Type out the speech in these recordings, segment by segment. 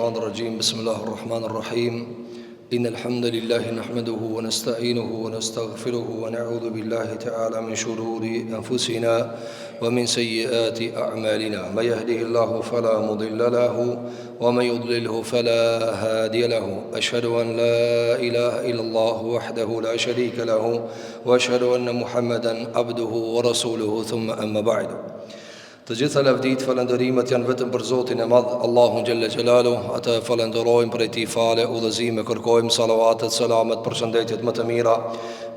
الشيطان الرجيم بسم الله الرحمن الرحيم إن الحمد لله نحمده ونستعينه ونستغفره ونعوذ بالله تعالى من شرور أنفسنا ومن سيئات أعمالنا من يهده الله فلا مضل له ومن يضلله فلا هادي له أشهد أن لا إله إلا الله وحده لا شريك له وأشهد أن محمدا عبده ورسوله ثم أما بعد. Të gjitha lavdit, falëndërimet janë vetëm për Zotin e Madh, Allahun Gjelle Gjelalu. Atë falëndërojmë për e ti fale, udhëzime, kërkojmë salavatet, salamet, përshëndetjet më të mira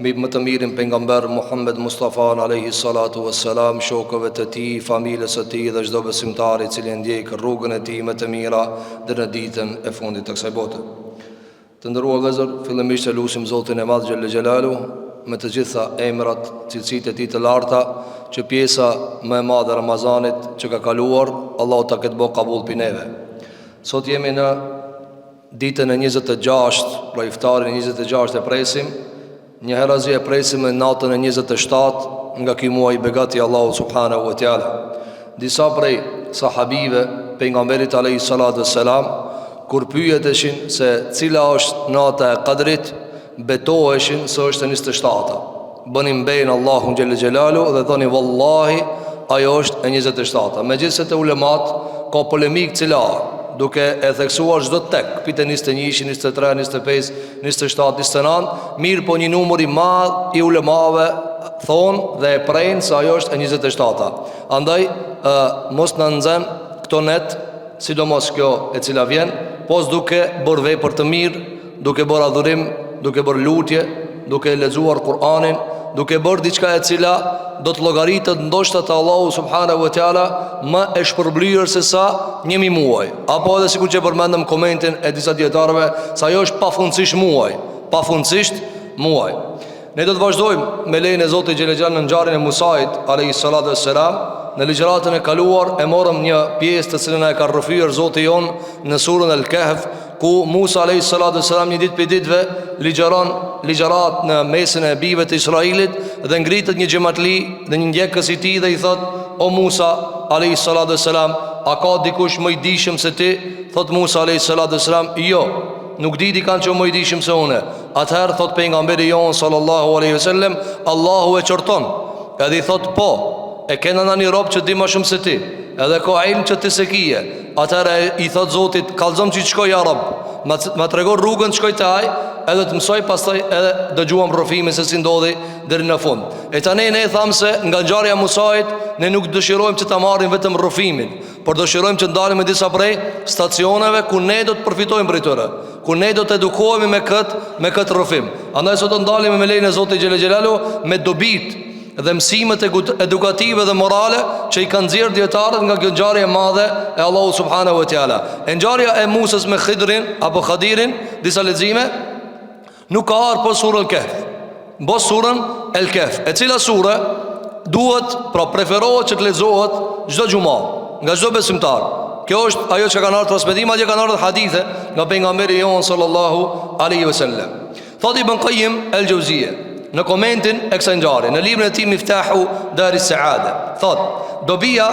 mbi më të mirin pejgamber Muhammed Mustafa alayhi salatu wassalam, shokëve të tij, familjes së tij dhe çdo besimtar i cili ndjek rrugën e tij më të mira deri në ditën e fundit të kësaj bote. Të nderuar vëllezër, fillimisht e lutim Zotin e Madh Gjelle Gjelalu me të gjitha emrat, cilësitë e tij të larta, që pjesa më e madhe e Ramazanit që ka kaluar, Allahu ta ketë bëu kabull pi neve. Sot jemi në ditën e 26, pra iftarin e 26 e presim. Një herazi e presim në natën e 27 nga ky muaj i begat i Allahu subhanahu wa taala. Disa prej sahabive pejgamberit alayhi salatu wassalam, kur pyeteshin se cila është nata e Qadrit, betoheshin se është e 27-ta. Bënin bejnë Allahun Gjelle Gjelalu dhe thoni wallahi ajo është e 27-ta. Megjithëse te ulemat ka polemik cila, duke e theksuar çdo tek, pite 21, 23, 25, 27, 29, mirë po një numër i madh i ulemave thonë dhe e prejnë se ajo është e 27-ta. Andaj mos na nxen këto net, sidomos kjo e cila vjen, pos duke bërë vepër të mirë, duke bërë adhurim, duke bërë lutje, duke lexuar Kur'anin, duke bërë diçka e cila do të llogaritet ndoshta te Allahu subhanahu wa taala më e shpërblyer se sa 1000 muaj. Apo edhe sikur që përmendëm komentin e disa dietarëve, se ajo është pafundësisht muaj, pafundësisht muaj. Ne do të vazhdojmë me lejen e Zotit xhelel xhelal në ngjarjen e Musait alayhi salatu wassalam. Në ligjëratën e kaluar e morëm një pjesë të cilën e ka rrëfyer Zoti jon në surën Al-Kahf, ku Musa alayhi salatu wassalam një ditë për ditëve ligjërat në mesin e bijve të Israilit dhe ngritet një xhamatli dhe një ndjekës i tij dhe i thot: "O Musa alayhi salatu wassalam, a ka dikush më i dijshëm se ti?" Thot Musa alayhi salatu wassalam: "Jo, nuk di kanë që më i dijshëm se unë." Atëherë thot pejgamberi jon sallallahu alaihi wasallam: "Allahu e qorton." Edhe i thot: "Po, e kena në një rob që di më shumë se ti, edhe ka ilm që ti se kije." Atëherë i thot Zotit: "Kallzom që të shkoj ja rob, ma tregon rrugën të shkoj te ai, edhe të mësoj, pastaj edhe dëgjuam rrofimin se si ndodhi deri në fund." E tani ne tham se nga ngjarja e Musait ne nuk dëshirojmë që ta marrim vetëm rrofimin, por dëshirojmë që ndalim me disa prej stacioneve ku ne do të përfitojmë prej tyre, ku ne do të edukohemi me këtë rrofim. Andaj sot do ndalim me lejen e Zotit xhelel xhelalu me dobit dhe mësimet edukative dhe morale që i kanë nxjerrë dietarët nga kjo ngjarje e madhe e Allahu subhanahu wa taala. E ngjarja e Musës me Khidrin apo Khadirin, disa lexime nuk ka ardhur po surën Al-Kahf, po surën Al-Kahf, e cila sure duhet, pra preferohet që të lexohet çdo xumë nga çdo besimtar. Kjo është ajo që kanë ardhur transmetime, ajo kanë ardhur hadithe nga pejgamberi jon sallallahu alaihi wasallam. Thot Ibn Qayyim al-Jauziyja në komentin e kësaj ngjarje në librin e tij Miftahu Daris Saada, thot: dobia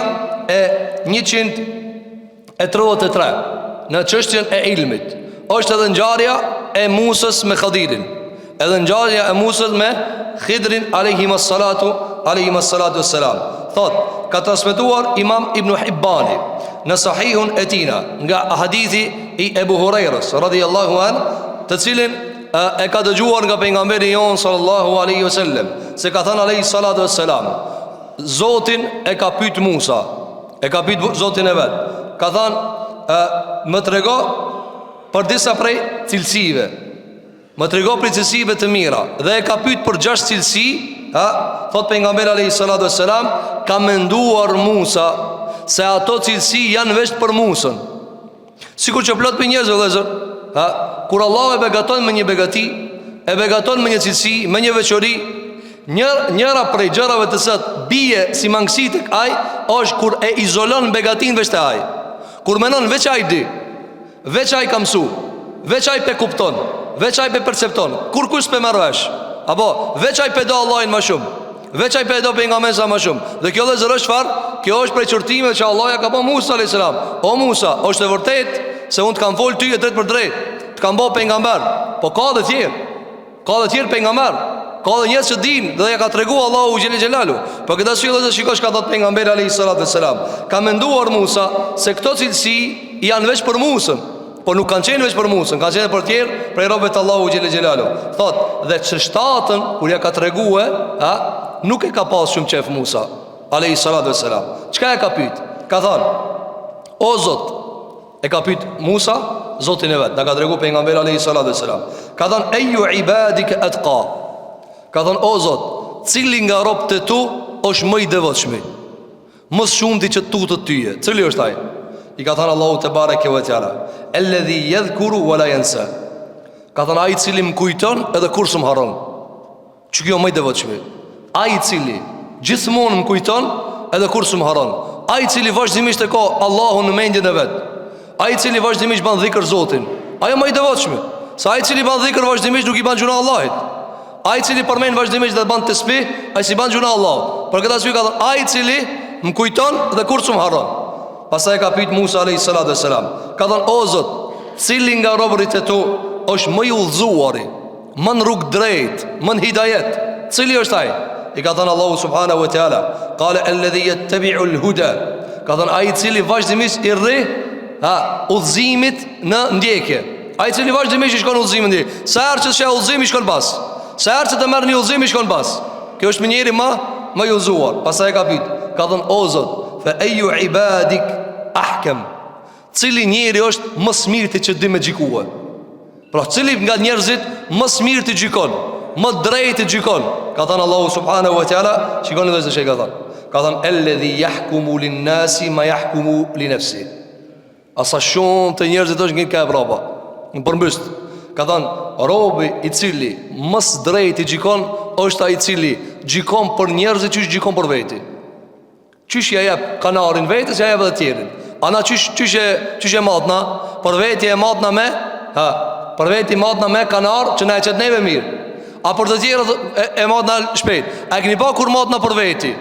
e 133 në çështjen e ilmit është edhe ngjarja e Musës me Khadirin, edhe ngjarja e Musës me Khidrin alayhi salatu wassalam. Thot: ka transmetuar Imam Ibn Hibbani në Sahihun e tina nga hadithi i Ebu Hurajras radhiyallahu an, të cilin e ka dëgjuar nga pejgamberi jon sallallahu alaihi wasallam, se ka thënë alayhi salatu wassalam: Zotin e ka pyet Musa, e ka pyet Zotin e vet, ka thënë: më trego për disa prej cilësive, më trego për cilësive të mira, dhe e ka pyet për 6 cilësi. Thot pejgamberi alayhi salatu wassalam: ka menduar Musa se ato cilësi janë vetëm për Musën. Sikur që plot për njerëz vëllezër, kur Allah e begaton me një begati, e begaton me një cilësi, me një veçori, njëra prej gjërave të cilat bie si mangësi tek ai është kur e izolon begatin veç te ai. Kur menon veç ai di, veç ai ka mësu, veç ai pe kupton, veç ai pe percepton, kur kush pe merr vesh, apo veç ai pe do Allahin më shumë, veç ai pe do pejgamberin sa më shumë. Dhe kjo vëllezër është çfarë? Kjo është prej çortimeve që Allah ja ka bën Musa alayhis salam. O Musa, është e vërtetë se unë të kam folë ty e drejt për drejt, të kam bo pejgamber. Po ka dhe tjerë pejgamber, ka dhe njerëz që din dhe ja ka tregu Allahu xhelel xhelalu. Po këtë arsye do të shikosh ka thot pejgamberi alayhi salatu wassalam, ka menduar Musa se këto cilësi janë veç për Musën, po nuk kanë qenë veç për Musën, kanë qenë për tjerë prej robëve të Allahu xhelel xhelalu. Thot dhe çështatën kur ja ka tregue, nuk e ka pas shumë qef Musa alayhi salatu wassalam. Çka e ka pyet? Ka thënë: o Zot, e ka pyet Musa Zotin e vet. Na ka tregu pejgamberi alayhi salatu wassalam. Ka thënë: ayu ibadika atqa. Ka thënë: o Zot, cili nga robët e tu është më i devotshëm? Më shumë ti që tutët tyje. Cili është ai? I ka thënë Allahu te bareke ve teala: alladhi yadhkuru wa la yansa. Ka thënë: ai i cili më kujton edhe kur s'm harron. Ç'kjo kjo më i devotshëm? Ai i cili gjithmonë më kujton edhe kur s'm harron. Ai i cili vazhdimisht e ka Allahun në mendjen e vet. Ai i cili vazhdimisht ban dhikr Zotin. Ai më i devotshëm. Sa ai i cili ban dhikr vazhdimisht nuk i ban gjuna Allahit. Ai i cili përmend vazhdimisht dhe ban tesbih, ai si ban gjuna Allahut. Për këtë arsye ka thënë: ai i cili më kujton dhe kur s'm harron. Pastaj ka pyet Musa alayhi salatu wassalam. Ka thënë: o Zot, cili nga robërit e tu është më i udhëzuari, më në rrugë drejt, më në hidajet? Cili është ai? I ka thënë Allahu subhanahu wa taala: qala alladhi yattabi'u al-huda. Ka thënë: ai i cili vazhdimisht i rri udhëzimit në ndjekje. Ai i cili vazhdimisht i shkon udhëzimin ndjekje. Sa herë që shë udhëzimi shkon pas. Sa herë që të merr një udhëzim i shkon pas. Kjo është njëri më i udhëzuar. Pastaj ka pyet, ka thënë: o Zot, fa ayu ibadik ahkam. Cili njeri është më smirti që di me gjikue? Pra cili nga njerëzit më smirti gjikon, më drejti gjikon? Ka thënë Allahu subhanahu wa taala, shikoni dhe se çka ka thënë. Ka thënë: alladhi yahkumu lin-nasi ma yahkumu li nafsi. Asa shumë të njerëzit është ngjitur ka e brapa në përmbyst. Ka thënë: robi i cili më së drejti gjikon është ai i cili gjikon për njerëzit që gjikon për veti. Qysh ja jep kanarin vetes, ja jep edhe tjerin. Ana qysh e matna për veti, e matna me për veti matna me kanar që na e çet neve mirë. A për të tjerë e matna shpejt. A keni pa kur matna për veti?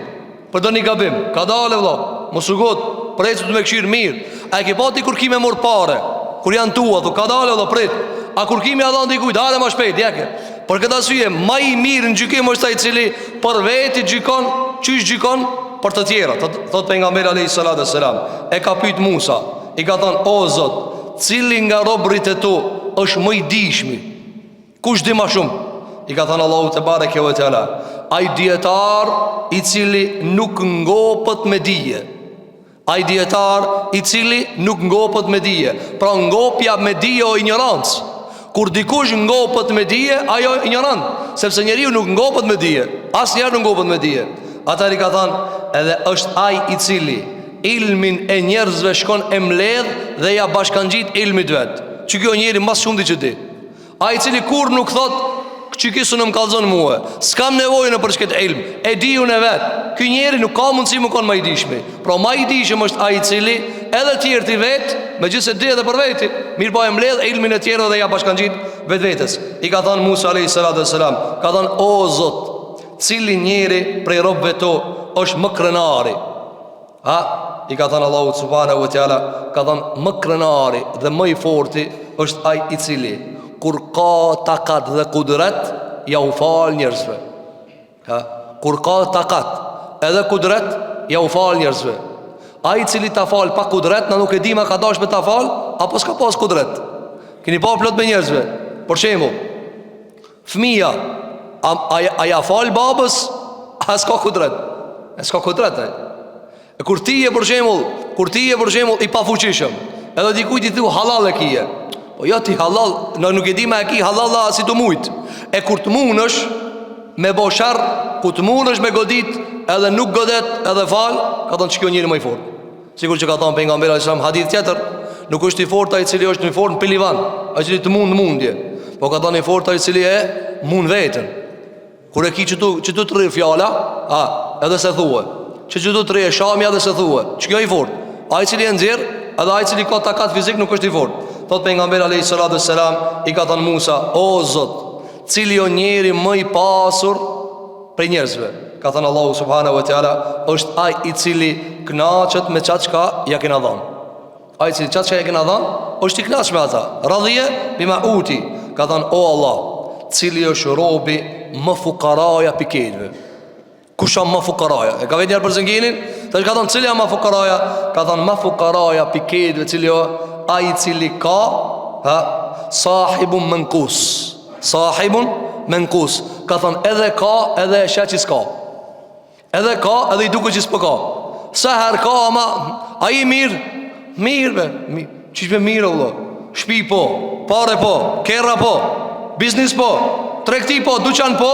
Për do një gabim, ka dale vëlla, mos u got, precu të me këshirë mirë. A e ke pa ti kur kime mor pare, kur janë tua, thu, ka dale vëlla, prit. A kur kime adhan t'i kujt, hale ma shpejt, jeke. Për këtë arsye, ma i mirë në gjykim është ai i cili për veti gjikon, qysh gjikon për të tjera. Thot pejgamberi alayhi salatu wassalam, e ka pyet Musa, i ka thënë: o Zot, cili nga robërit e tu është më i dijshmi? Kush di më shumë? I ka thënë Allahu te bareke ve teala: ai dietar i cili nuk ngopët me dije. Ai dietar i cili nuk ngopët me dije. Pra ngopja me dije o ignorancë. Kur dikush ngopët me dije, ajo ignorant, sepse njeriu nuk ngopët me dije. Asnjëherë nuk ngopët me dije. Atëri ka thënë: edhe është ai i cili ilmin e njerëzve shkon e mbledh dhe ja bashkangjit ilmit vet. Që kjo njeri mas shumë di që di. Ai i cili kur nuk thot që kisë në më kalzon muhe, s'kam nevojë në përshket ilm, e di unë e vetë. Ky njeri nuk ka mundësi më konë ma i dishmi. Pra ma i dishmi është ai i cili edhe tjerë ti vetë, me gjithë se di edhe për veti, mirë pa e mbledh ilmin e tjerë dhe ja bashkan gjitë vetë vetës. I ka thënë Musa a.s. Ka thënë: o Zot, cili njeri prej robëve to është më krenari? I ka thënë Allahu subhanahu wa taala, ka thënë: më krenari dhe më i forti është ai i cili kur ka takat dhe kudret, ja u fal njerëzve. Kur ka takat edhe kudret, ja u fal njerëzve. Ai i cili ta fal pa kudret, na nuk e di ma ka dash me ta fal, apo s'ka pas kudret. Keni pa plot me njerëzve. Për shembull, fëmia, a ja fal babës, a s'ka kudret? S'ka kudret ai. E kur ti je për shembull i pafuqishëm, edhe dikujt i thu halal e kije, po jo ti halal, nuk e di ma e ki halal si të mujt. E kur të munësh me bo sharr, kur të munësh me godit, edhe nuk godet edhe fal, ka thonë që kjo njëri më i fort. Sigur që ka thonë pejgamberi alayhis hadith tjetër, nuk është i fort ai i cili është i fort në pilivan, ai i cili të mundje, po ka thonë i fort ai i cili e mund veten. Kur e ki që tu të rri fjala, edhe se thue, që tu të rri shamja edhe se thue, që kjo i fort. Ai i cili e nxjerr, edhe ai i cili ka takat fizik nuk është i fort. Thot pejgamberi alayhis salam, i ka thënë Musa: o Zot, cili o njeri më i pasur prej njerëzve? Ka thënë Allahu subhanahu wa taala: është ai i cili kënaqet me çka ja kena dhënë. Ai cili çat që e kena dhënë, është i kënaqur me ata. Radhiye bima uti. Ka thënë o Allah, cili është robi më fukaraja pikëve. Kush është më fukaraja? E ka vetë njërë për zënginin? Tash ka thënë cili është më fukaraja? Ka thënë më fukaraja pikëve, cili është ai cili ka sahibun menkus. Sahibun menkus. Ka thënë edhe ka, edhe e sheh që s'ka. Edhe ka, edhe i duket që s'po ka. Sa herë ka, ama ai mirë, mirë. Çish me mirë vëlla. Shtëpi po, pare po, kerra po, biznes po, tregti po, dyqan po,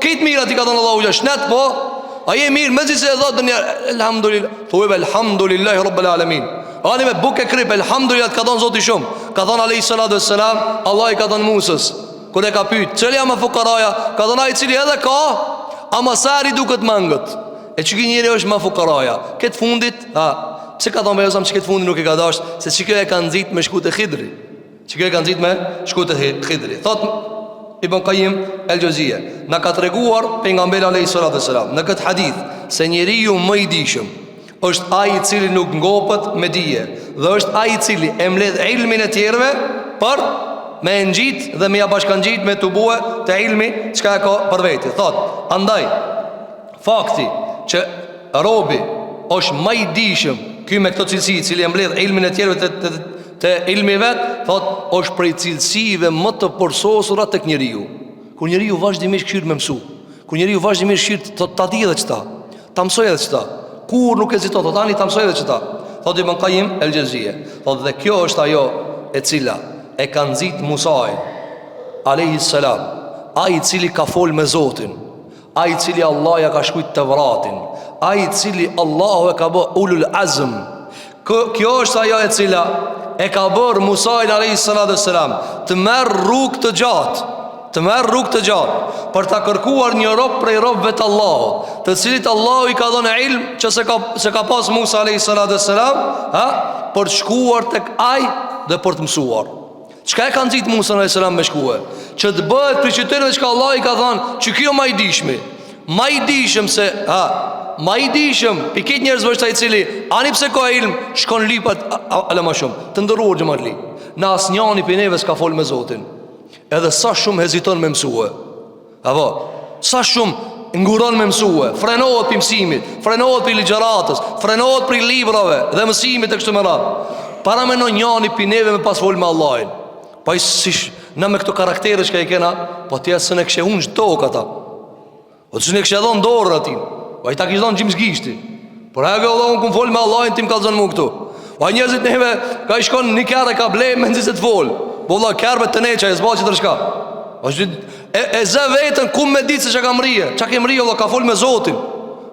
këtë mirat i ka thënë Allahu xha, shnet po. Ai e mirë, mezi se e thotë një elhamdulillah. Thuaj elhamdulillahi rabbil alamin. Ani me bukë krip, elhamdulillah, ka thënë Zoti shumë. Ka thënë alayhi salatu wassalam, Allah i ka thënë Musës, kur e ka pyet, "Cili jam fukaraja?" Ka thënë ai cili edhe ka, ama sa i duket mangët. E çiki njëri është më fukaraja. Këtë fundit, pse ka thënë Bejazam që këtë fundit nuk e ka dash, se çika e ka nxit me shkut e Khidri. Çika e ka nxit me shkut e Khidri. Thot Ibn Qayyim el-Juzeyy, na ka treguar pejgamberi alayhi salatu wassalam në këtë hadith se njeriu më i dijshëm është ai i cili nuk ngopet me dije, dhe është ai i cili e mbledh ilmin e tjerëve për me ngjit dhe me ja bashkangjit me tubue të ilmi çka ka për veti. Thot, andaj fakti që robi është më i dijshëm, ky me këto cilësi i cili e mbledh ilmin e tjerëve të ilmi vet, thot, është prej cilësive më të përsosura tek njeriu. Kur njeriu vazhdimisht këshir me mësu, kur njeriu vazhdimisht këshir ta di edhe çta, ta mësoj edhe çta, kur nuk eziton, thot tani ta mësoj edhe çta. Thot Ibn Qayyim el-Juzeyy, thot, dhe kjo është ajo e cila e ka nxit Musa'in alayhi salam, ai i cili ka fol me Zotin, ai i cili Allah ja ka shkruajt Tevratin, ai i cili Allahu e ka bë ulul azm. Kjo është ajo e cila e ka bërë Musa'in alayhi salatu wassalam të merr rrugë të gjatë, për ta kërkuar një rob prej robëve të Allahut, të cilit Allahu i ka dhënë ilm që se ka pas Musa alayhi salatu wassalam, për të shkuar tek ai dhe për të mësuar. Çka e ka nxit Musa alayhi salam me shkuar? Që të bëhet për qytetarët që Allah i ka thënë, që kjo më i dijshëm, më i dijshëm se ma i dijshëm pikit njerëzve është ai cili ani pse ka ilm shkon lipat ala më shumë. Të ndëruar xhamatli, në asnjëni prej neve s'ka fol me Zotin, edhe sa shumë heziton me mësue, apo sa shumë nguron me mësue, frenohet për mësimit, frenohet për ligjëratës, frenohet për librave dhe mësimit e kështu me radhë. Para me në njani për neve me pas fol me Allahin. Pa i sish në me këto karaktere që ka i kena, po tja së ne kështë unë gjdo këta, o të së ne kështë edhe në dorën atin, o i ta kështë edhe në gjimës gishti. Por e Allah unë këmë fol me Allahin, tim ka të zënë mu këtu. O a njerëzit neve ka i shkon një kërë e ka blej me nëzit e të fol. Po Allah kërëve të neqa e zba që të rëshka. E zë vetën ku me ditë se që ka mrije. Qa ke mrije Allah ka fol me Zotin,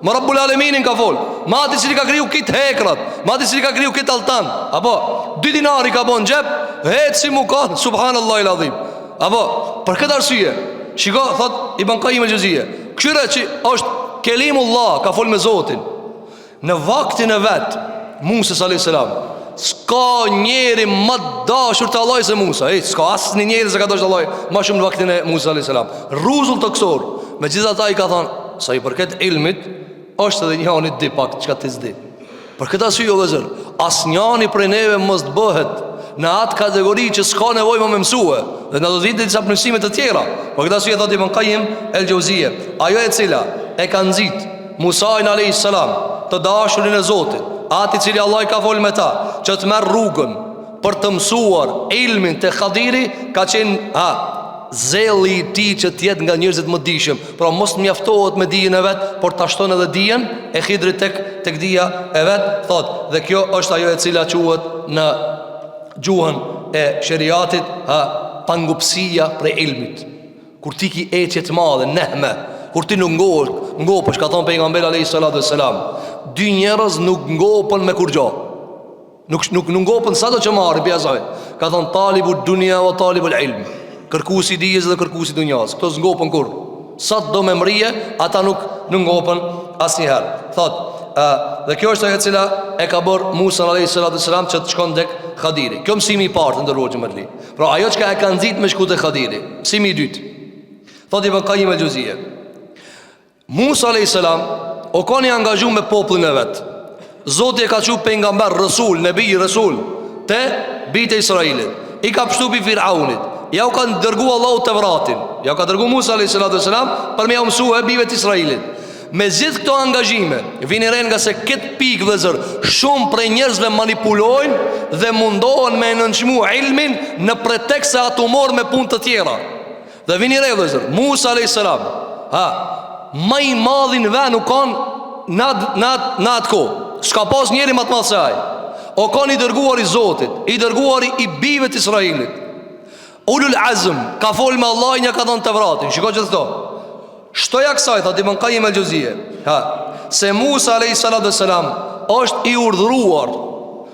më Rabbul Aleminin ka fol. Mati cili ka kriju kitë hekrat, mati cili ka kriju kitë altan, apo 2 dinari ka bon gjep, hetë si mu ka, subhanallah i ladhim. Apo për këtë arsye, shiko, thot Ibn Qayyim el-Juzeyy, këshyre që është kelimullah, ka fol me Zotin. Në vaktin e vetë Musa a.s. s'ka njeri më dashur të Allah se Musa. S'ka asë një njeri se ka dashur të Allah ma shumë në vaktin e Musa a.s. Ruzull të kësor, me gjitha ta i ka thonë, sa i përket ilmit, është edhe njani di pak që ka të zdi. Për këta sy jo vëzër, asë njani prej neve mështë bëhet në atë kategori që s'ka nevoj më me mësue, dhe në do të vitë disa përmësimet të tjera. Për këta sy e thot Ibn Qayyim el-Juzeyy, ajo e cila e ka nxit Musa'in a.s. të dashurin e Zotit, ati cili Allah i ka fol me ta, që të merë rrugën për të mësuar ilmin të Khadiri, ka qenë zeli i ti që tjetë nga njërzit më dishëm. Pra mos të mjaftohet me dijen e vetë, por të ashton edhe dijen e Khidrit tek dija e vetë. Thot, dhe kjo është ajo e cila quhet në gjuhën e sheriatit pangupsia prej ilmit. Kur ti ki eqet madhe, nehme, kur ti nuk ngopësh, ka thonë pejgamberi alayhi salatu wassalam, 2 njerëz nuk ngopën me kur gjo. Nuk ngopën sa do që marri pjasaj. Ka thonë talibu dunia wa talibu ilm, kërkusi dijes dhe kërkusi dunjas. Këto s'ngopën kur. Sa do me mrije, ata nuk ngopën asnjëherë. Thot, dhe kjo është ajo e cila e ka bërë Musa alayhi salatu wassalam që të shkon tek Khadiri. Kjo mësimi i parë ndërrohet më tani. Pra ajo që e ka nxit me shku te Khadiri. Mësimi i dytë. Thot Ibn Qayyim el-Juzeyy, Musa alayhi salam o ka një angazhum me popullin e vetë. Zoti e ka qu pejgamber, rësul, nebi, rësul, te bijtë e Israilit. I ka pështu pi Firaunit. Ja u ka dërgu Allahu Tevratin. Ja u ka dërgu Musa a.s. për me ja mësu e bijve të Israilit. Me gjithë këto angazhime vini ren nga se këtë pikë vëzër, shumë prej njerëzve manipulojnë dhe mundohen me nënçmu ilmin në pretekst se ato morë me punë të tjera. Dhe vini ren vëzër, Musa a.s. Ma i madhin ve nuk kanë në atë ko. Shka pas njeri ma të madhë se aj. O kanë i dërguar i Zotit, i dërguar i bijve të Israilit. Ulul Azm ka folë me Allah, një ka dhënë Tevratin. Shiko që të to shtoja kësaj, thot Ibn Qayyim el-Juzeyy, se Musa a.s. është i urdhëruar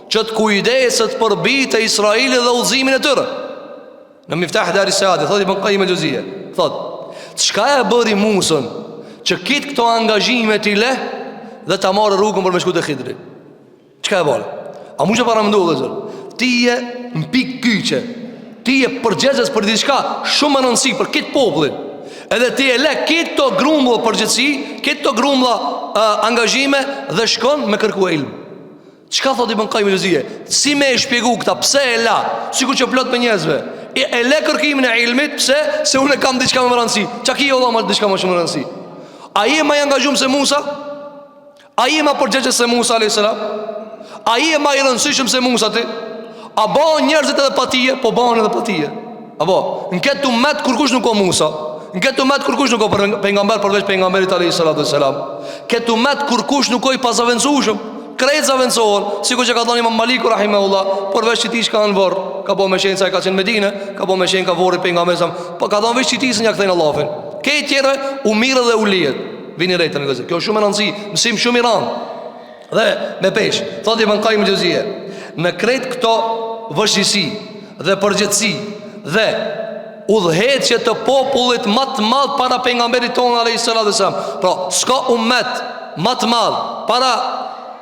që të kujdeset për bijtë e Israilit dhe udhëzimin e tyre. Në Miftah Dar es-Saadi, thot Ibn Qayyim el-Juzeyy, thot, çka e bëri Musën që kitë këto angazhime t'i le dhe ta marrë rrugën për me shku te Khidri? Çka e bëri? A mu që para më ndohë dhe zër? Ti je në pikë kyqe, ti je përgjegjës për diçka shumë më rëndësi për kitë popullin. Edhe ti e le këto grumbulla përgjithësi, këto grumbulla angazhime dhe shkon me kërku ilm. Çka thot Ibn Qayyim el-Juzeyy? Si me e shpjegu këta, pse e la? Sikur që plot me njerëzve. E le kërkimin e ilmit, pse? Se unë kam diçka më rëndësi. Çka ki Allah më diçka më shumë rëndësi? Ai më i angazhuar se Musa? Ai më përgjegjës se Musa alayhis salam? Ai më i rëndësishëm se Musa ti? A bën njerëzit edhe patije? Po bën edhe patije. Apo, në këtë umet kur kush nuk ka Musa. Në këtë umet kur kush nuk ka pejgamber përveç pejgamberit alayhis salam. Këtë umet kur kush nuk ka i pazavencueshëm, krejt zavencohen, sikur që ka thënë Imam Maliku rahimahullah, përveç që ti shka në vorr, ka po me shenjë sa ka qenë në Medinë, ka po me shenjë ka vorri pejgamberit sa, po ka thënë veç që ti s'nja kthejnë Allahun. Këtë tjerë u mirë dhe u lihet. Vini rejtë në gëzë. Kjo shumë e rëndësi, mësim shumë i rëndë. Dhe me pesh, thot Ibn Qayyim el-Juzeyy, në krejt këto vështirësi dhe përgjithësi dhe udhëheqje të popullit më të madh para pejgamberit tonë alayhis salam. Pra, s'ka ummet më të madh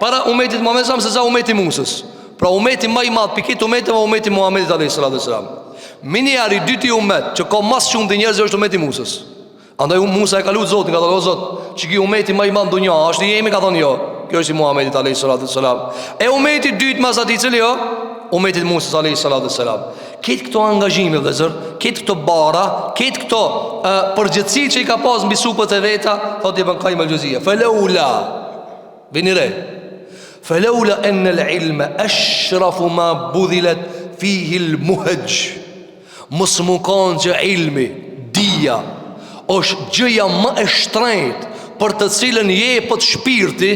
para umetit Muhamedit se sa umeti Musës. Pra umeti më i madh pikë umetit dhe umeti Muhamedit alayhis salam. Miniari dyti umet që ka më shumë të njerëzve është umeti Musës. Andaj Musa e ka lutur Zotin, ka thënë o Zot, çiki umeti më i madh në dunjë, është i jemi, ka thënë jo. Kjo është i Muhamedit alayhis salam. E umeti dytë mas atij cili jo, umetit Musës alayhis salam. Këtë këto angazhime dhe zër, këtë këto bara, këtë këto përgjithësi që i ka pas mbi supët e veta, thot Ibn Qayyim el-Juzeyy, falaula, vini re, falaula anna al-ilma ashrafu ma budhilat fihi al-muhaj. Mos më kanë që ilmi, dija, është gjëja më e shtrenjtë për të cilën jepet shpirti,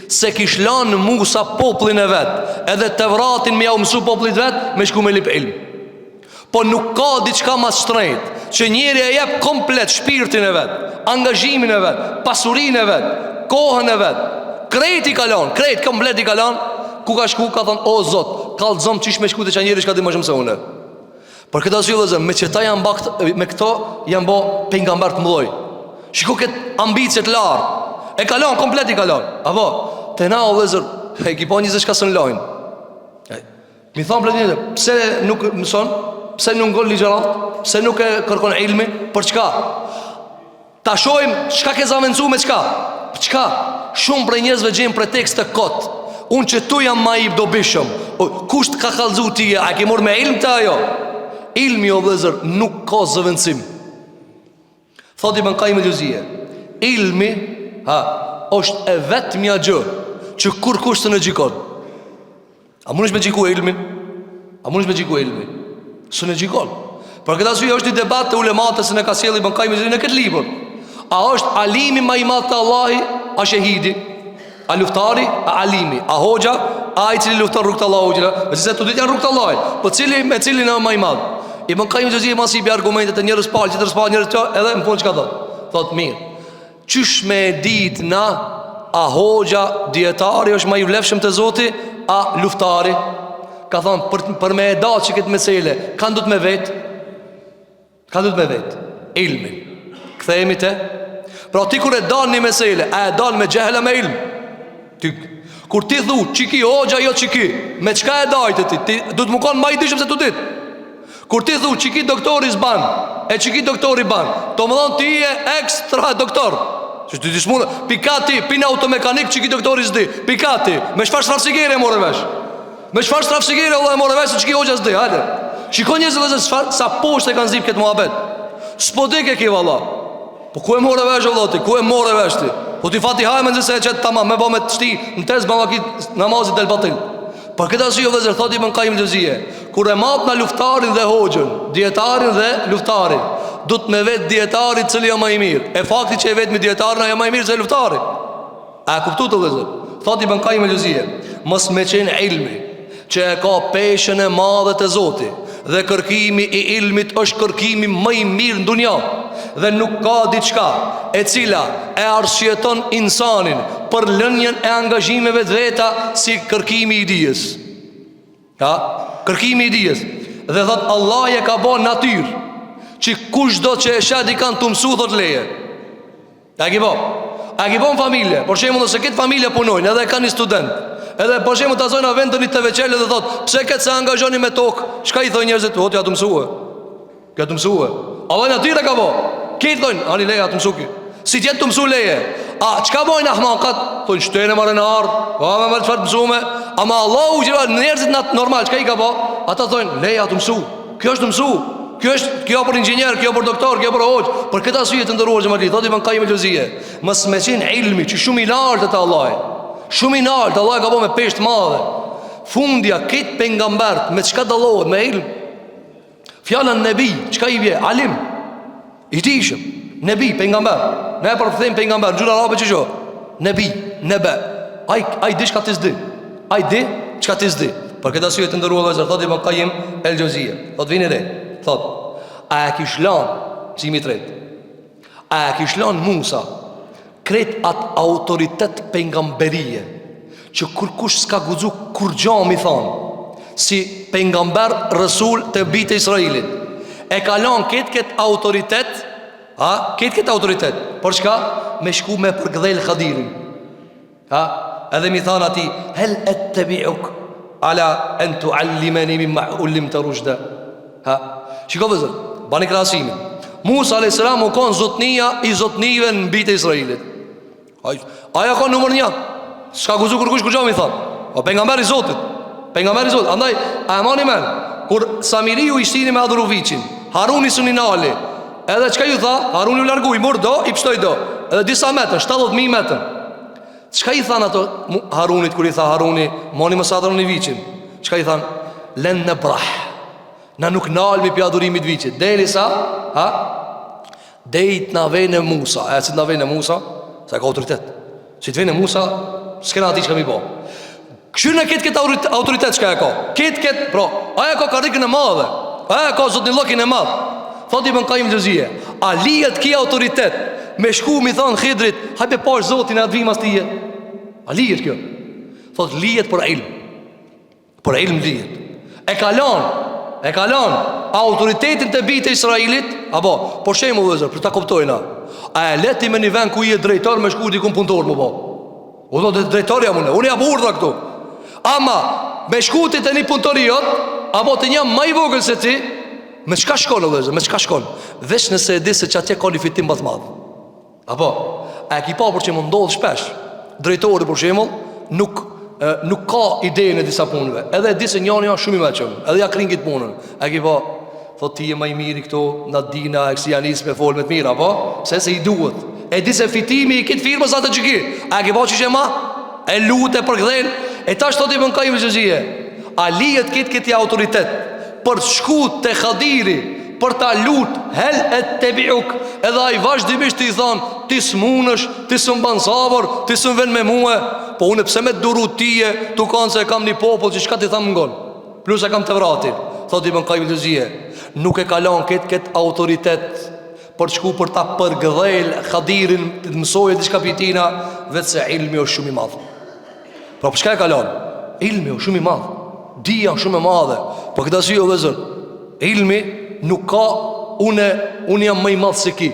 se kish lanë Musa popullin e vet, edhe Tevratin me ja u mësu popullit vet, me shku me lip ilm. Po nuk ka diçka më shtrenjtë që njeri e jep komplet shpirtin e vet, angazhimin e vet, pasurinë e vet, kohën e vet, krejt i kalon, krejt komplet i kalon. Ku ka shku, ka thonë, o Zot, kallëzom qish me shku të që njeri shka di më shumë se une. Për këtë arsye vëllezër, me qëta janë bakt, me këto janë bë pejgamber të mëdhoj. Shiko këtë ambicje të larë, e kalon, komplet i kalon. Apo, te na o vëllezër, e ki po njëzë shka së në lojnë. Mi thonë për njëzë, pse nuk mëson, pse nuk ngol ligjerat, pse nuk e kërkon ilmi, për çka? Ta shojmë çka ke zavencu me çka? Çka? Shumë prej njerëzve gjejnë pretekst të kot. Unë që tu jam ma i dobishëm. Kusht ka kallëzu ti, a ke morë me ilm të ajo? Ilmi o vëllezër nuk ka zëvendësim. Thot Ibn Qayyim el-Juzeyy, ilmi është e vetmja gjë që kur kush të në gjikon. A mundesh me gjiku ilmin? A mundesh me gjiku ilmin? Së në gjikon. Për këtë arsye është një debat të ulematës në ka sjellë Ibn Qayyim el-Juzeyy në këtë libër. A është alimi më i madh te Allahi, a shahidi? A luftari, a alimi, a hoxha, a i cili lufton rrugt Allahu xhela, se të ditë janë rrugt Allahit, po me cilin është më i madh? Ibn Qayyim el-Juzeyy mos i bë argumente të njerëz palë, që të rëspa njerëz të, edhe më punë çka thot. Thot mirë. Qysh me dit na a hoxha dietari është më i vlefshëm te Zoti, a luftari? Ka thonë për me e datë që këtë mesele, kanë du të me vetë? Kanë du të me vetë? Ilmin. Kthehemi te? Pra ti kur e dalë një mesele, a e dalë me gjehela me ilm? Kur ti thu, qiki hoxha, jo qiki, me qka e dajtë ti du të më konë ma i dishëm se të ditë. Kur ti thu, qiki doktori s'ban, e qiki doktori ban, to më dhonë ti e ekstra doktor. Që ti shmune, pikati, pina automekanik, qiki doktori s'di, pikati, me shfar shfarësigere e more vesh. Me çfarë strafsigere Allah e morë vesh se ç'ki hoxha s'di, hajde. Shikon njerëzit se çfarë sa poshtë kanë zip këtë muhabet. S'po di ke valla. Po ku e morë vesh valla ti? Ku e morë vesh ti? Po ti Fatiha më nëse e çet tamam, me bë me shti, në tez ballakit namazit del batil. Por këtë arsye vëzër thot Ibn Qayyim al-Juzeyy, kur e mat na luftarin dhe hoxhën, dietarin dhe luftarin, do të me vet dietari i cili është më i mirë. E fakti që e vet me dietarin ai është më i mirë se luftari. A kuptuat të vëzër? Thot Ibn Qayyim al-Juzeyy, mos me qenë ilmi që e ka peshën e madhe të Zotit, dhe kërkimi i ilmit është kërkimi më i mirë në dunja, dhe nuk ka diçka e cila e arsyeton insanin për lënjen e angazhimeve të veta si kërkimi i dijes. Ja, kërkimi i dijes. Dhe thot Allah e ka bën natyrë që kushdo që e sheh dikan të mësu thot leje. A ki bon familje, por shembull nëse këtë familje punojnë, edhe kanë një student, edhe por shembull ta zojnë aventën i TV-çel dhe thot, pse këtë se angazhoni me tokë? Çka i thonë njerëzit? Ja të mësua. Ja të mësua. Allah natyrë ka bë. Këtë thonë, ani leja të mësuki. Si tjetë të mësu leje. A, qka bojnë ahmakat? Thonë, shtene marë në ardë, me mërë qëfar të mësume. Ama Allah u gjira, njerëzit normal, qka i ka bo? Ata thonë, leja të mësu. Kjo është të mësu. Kjo për inxinjer, kjo për doktor, kjo për hoqë. Për këta syje të ndëruar që më li, thot Ibn Qayyim al-Juzeyy, mës me qenë ilmi që shumë i lartë të Allah. Shumë i lartë, Allah ka bo me peshtë madhe. Fundja, këtë pengambert, me qka dalohet, me ilm. Fjallën nebi, qka i bje? Alim. I ti ishëm, nebi, pengamber. Ne e përfëthejmë pengamber, në gjurë arabe që gjo nebi, nebe. Aj di shka të zdi. Aj di shka të zdi. Për këta syje të ndërrua vëzër, thot Ibn Qayyim al-Juzeyy, thot vini dhe, thot, a e kish lan, si mi tret, a e kish lan Musa kret atë autoritet pengamberie që kur kush s'ka guxu kur gjami thonë, si pengamber rësul të bitë e Israelit, e kalon këtë autoritet, këtë autoritet, por çka? Me shku me përgdhel Khadirin. Edhe mi thanë ati, hel ettebi'uk ala en tuallimeni mimma ullimta rushda. Shiko vëzër, bani krasimin. Musa a.s. u konë zotnia i zotnive në bitë e Israelit. Aja konë numër 1. Shka guzu kërkush kur gjami thanë. O pengamber i Zotit. Pengamber i Zotit. Andaj, a e mani men, kur Samiriu i shtini me adhuru vichin, Haruni së një nali, edhe qka ju tha? Haruni u largu, i mur do, i pështoj do. Edhe disa metën, 70.000 metën. Qka i thanë ato Harunit, kër i tha Haruni, moni më sa adhuru një vichin? Qka i thanë? Len në brah, na nuk nalmi për adhurimit vichin. Deli sa, dejt në vejnë e Musa. E si të në vejnë e Musa? Sa e ka autoritet. Si të vejnë e Musa, s'kena ati që kam i bo. Këshyrë në këtë autoritet që ka e ka. Këtë, pra, aja ka karikën e madhe, aja ka zotin lokin e madhe. Thot Ibn Qayyim al-Juzeyy, a lijet ki autoritet me shku mi thonë Khidrit, hajpe pash zotin e atë vimas tije? A lijet kjo? Thot lijet për ilm. Për ilm lijet. E kalon autoritetin të bitë e Israelit. Apo, por shemë u vëzër, për ta kuptojna, a e leti me një vend ku i e drejtar me shku dikun punëtor më po? U do të drejtarja mune, unë ja burda këtu. Ama, me shkutit e një punëtoriot, apo të një ma i vogël se ti, me qka shkon o vëzër, me qka shkon? Vesh nëse e di se që atje ka një fitim batë madhë. Apo, a e ki pa për që më ndodhë shpesh, drejtori për shemull, nuk ka idejën e disa punëve, edhe e di se njani janë shumë i meqëm, edhe ja kringit punën. A e ki pa, thot ti e ma i miri këto, na dina, e kësi janis me folë me të mira, apo, se i duhet. E di se fitimi i kitë firmës atë që ki. A e ki pa që që ma? E lutë, e përgdhen. E ta shtot Ibn Qayyim al-Juzeyy, a lijet këti autoritet për shkut të Khadiri, për ta lut hel e tebiuk, edhe a i vazhdimisht i thonë, ti s'munësh, ti s'm ban sabër, ti s'm ven me muë, po unë pse me duru tije, tu kanë se kam një popull që shka ti thamë ngonë, plus e kam të vratin. Thot Ibn Qayyim al-Juzeyy, nuk e kalon këtë autoritet për shku për ta përgëdhel Khadirin, të mësojë diçka pitina, vetë se ilmi është shumë i madhë. Pra për shka e kalon? Ilmi është shumë i madhë, dija shumë i madhe. Për këta si o vëzër, ilmi nuk ka unë jam më i madhë se ki.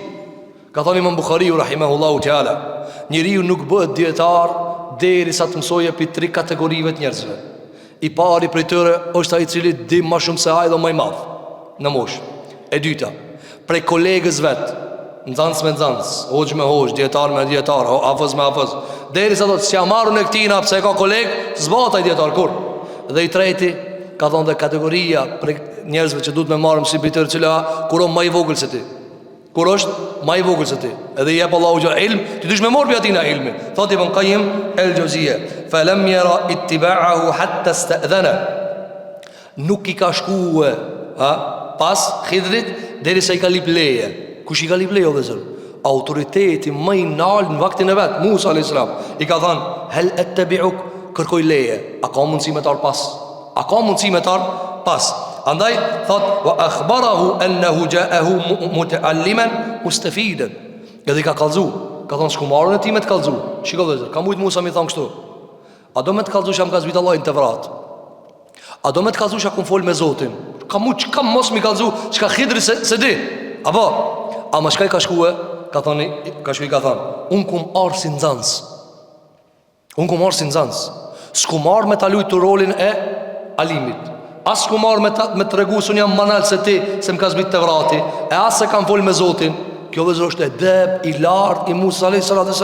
Ka thoni Imam Bukhariu rahimahullahu ta'ala, njeriu nuk bëhet dietar deri sa të mësojë për 3 kategorive të njerëzve. I pari prej tyre është ai i cili di më shumë se ai dhe më i madh në moshë. E dyta, prej kolegës vet, nxënës me nxënës, hoxh me hoxh, dietar me dietar, hafëz me hafëz. Deri sa do të s'ja marrën e këtina pse ka koleg, zbata i dietar kur. Dhe i treti, ka thonë dhe kategoria për njerëzve që duhet me marrë mësibitir, cila kur ma i vogël se ti, kur është ma i vogël se ti, edhe i jep Allahu gjë ilm, ti dush me marrë për atina ilmi. Thot Ibn Qayyim el-Jauziyja, falam yara ittiba'ahu hatta sta'dhana, nuk i ka shkuë pas Khidrit deri sa i ka lip leje. Kush i ka lip leje, o dhe zërë? Autoriteti më i nalë në vaktin e vetë, Musa a.s. I ka thënë, hel ettabi'uk, kërkoj leje. A ka mundësi me tarë pas? A ka mundësi me tarë pas? Andaj, thot, wa akhbarahu ennehu ja'ahu muta'alliman mustafiden. Edhe i ka kalzu. Ka thonë, shkumarën e ti me të kalzu. Shiko dhe zërë, ka mujtë Musa mi thonë kështu. A do me të kalzu që am ka zbita Allahin të vratë? A do me të kalzu që a kun folë me Zotin? Ka mujtë që kam mos mi kalzu që ka Khidri se di? Apo? A ma shkaj ka shkue? Ka thonë, unë kum arë si nëzans. Unë kum arë si nëzans. S'ku marë me talujt të rolin e alimit. As s'ku marë me të regu së një manal se ti, se më ka zbit të vrati. E as se kam folë me Zotin. Kjo dhe zërë është e deb, i lartë, i Musa a.s.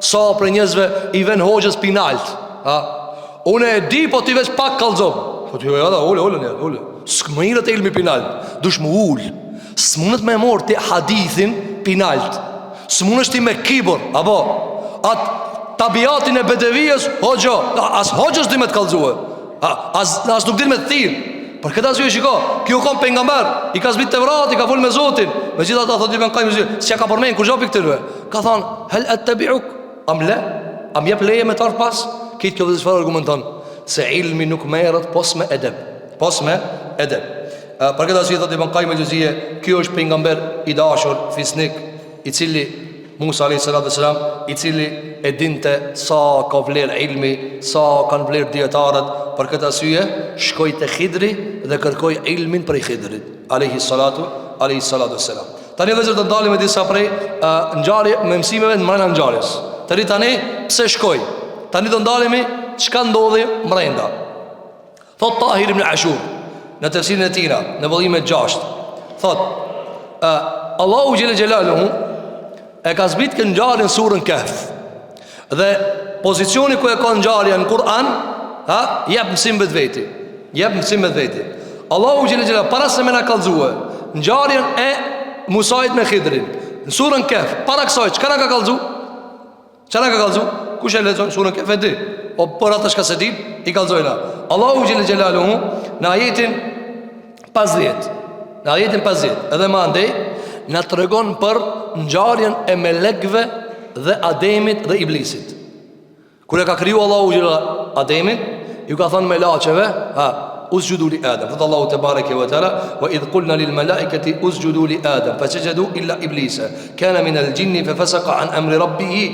Sa për njëzve i ven hoxës pinalt. Unë e di, po ti veç pak kalzom. Po ti jo, ulle. S'këmërët e ilmi pinalt. Dush më ullë. S'munët me morë të hadithin pinalt. S'munët ti me kibur. Apo atë tabiatin e bedevijës, hoxo, as hoxës di me të kalzue, as nuk din me të thirë. Për këtë asyje shiko, kjo kom pengamber, i ka zbit të vrat, i ka full me Zotin. Me gjitha ta thot i ben kajmë zi, s'ja ka përmen, kur gjopi këtërve. Ka thonë, hel et të biuk, am le, am jep leje me tarë pas. Kitë kjo vëzisfarë argumenton, se ilmi nuk merët pos me edeb. Pos me edeb. Për këtë asyje thot i ben kajmë zi, kjo është pengamber i dashur, fisnik, i cili Musa a.s. i cili e dinte sa ka vler ilmi, sa kanë vler djetarët. Për këtë asyje shkoj të Khidri dhe kërkoj ilmin prej Khidrit a.s. Tani dhe zërë të ndalim e disa prej njarje, me mësimeve në mrena njarjes. Tani pse shkoj? Tani të ndalimi qka ndodhi mrenda. Thot Tahir ibn Ashur në tefsirin e tina, në vëllime 6, thot Allahu Gjellë Gjellaluhu e ka zbit këtë njarje në surën Kahf. Dhe pozicioni ku e ka njarje në Kur'an, jep mësim bet veti. Jep mësim bet veti. Allahu Gjellë Gjellaluhu, para se me na kalzue njarjen e Musait me Khidrin në surën Kahf, para kësaj, qëka na ka kalzu? Qëka na ka kalzu? Kush e lezoj surën Kahf e di? O për atë shka se di, i kalzojna. Allahu Gjellë Gjellaluhu në ajetin 50, në ajetin 50, edhe ma ndej, në të regon për njarjen e melekve dhe Ademit dhe Iblisit. Kër e ka kriju Allahu Gjellë Ademit, ju ka thonë melaqeve, usgjudu li Adem. Thëtë Allahu të bareke vë tëra, wa idh kulna lil melaiketi usgjudu li Adem, fa qëgjedu illa Iblisa, kana min al gjinni fe fesaka an amri rabbihi,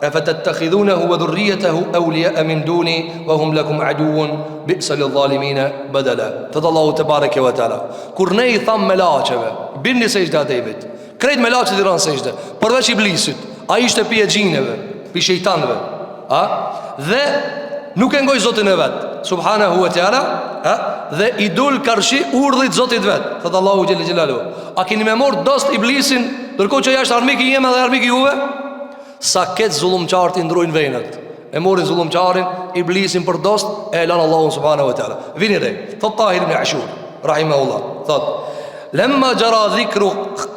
فتتخذونه وذريته أولياء من دوني وهم لكم عدو بئس للظالمين بدلا. Thot Allahu te bareke ve teala, kur ne I tham melaçeve, bini sejdë Ademit. Krejt melaçet I ran sejdë, përveç Iblisit. Ai ishte pi e xhineve, pi shejtanëve. Dhe nuk e ngoj Zotin e vet, subhanahu wa taala, dhe I dul karshi urdhit Zotit vet. Thot Allahu xhel xhelalu, a keni më marr dost Iblisin, ndërkohë që jashtë armiki jem edhe armiki juve? Sa ketë zullumqarët I ndrojnë venët, e morin zullumqarin, Iblisin për dost, e lanë Allahun subhanahu wa ta'ala. Vini dhe, thot Tahir ibn Ashur, rahimahullah, thot lemma gjara dhikru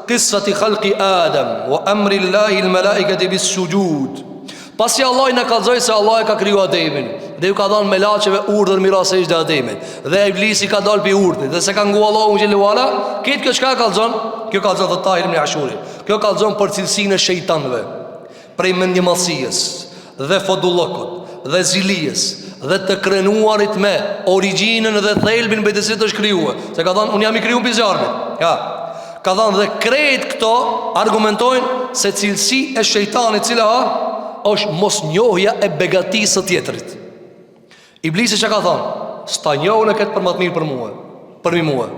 qissati khalqi Adam wa amri Allahi l-malaikati bis sujud. Pasi Allah I në kalzoj se Allah e ka kriju Ademin, dhe ju ka dhanë melaqeve urdhër mira se ishte Ademit, dhe Iblisi ka dalë pi urdhit, dhe se ka ngu Allahu gjellu ala, kitë kjo shka kalzon? Kjo kalzon, thot Tahir ibn Ashuri, kjo kalzon për cilësinë e shejtanëve, prej mendjemalsijës dhe fodullokut dhe zilijes dhe të krenuarit me origjinën dhe thelbin betesit të shkryuë. Se ka thonë, unë jam I kryu në pizjarmit. Ka thonë dhe krejt këto argumentojnë se cilësi e shejtanit cila është mos njohja e begatisë tjetërit. Iblisi që ka thonë, sta njohën e këtë për më të mirë për muë, për mi muë.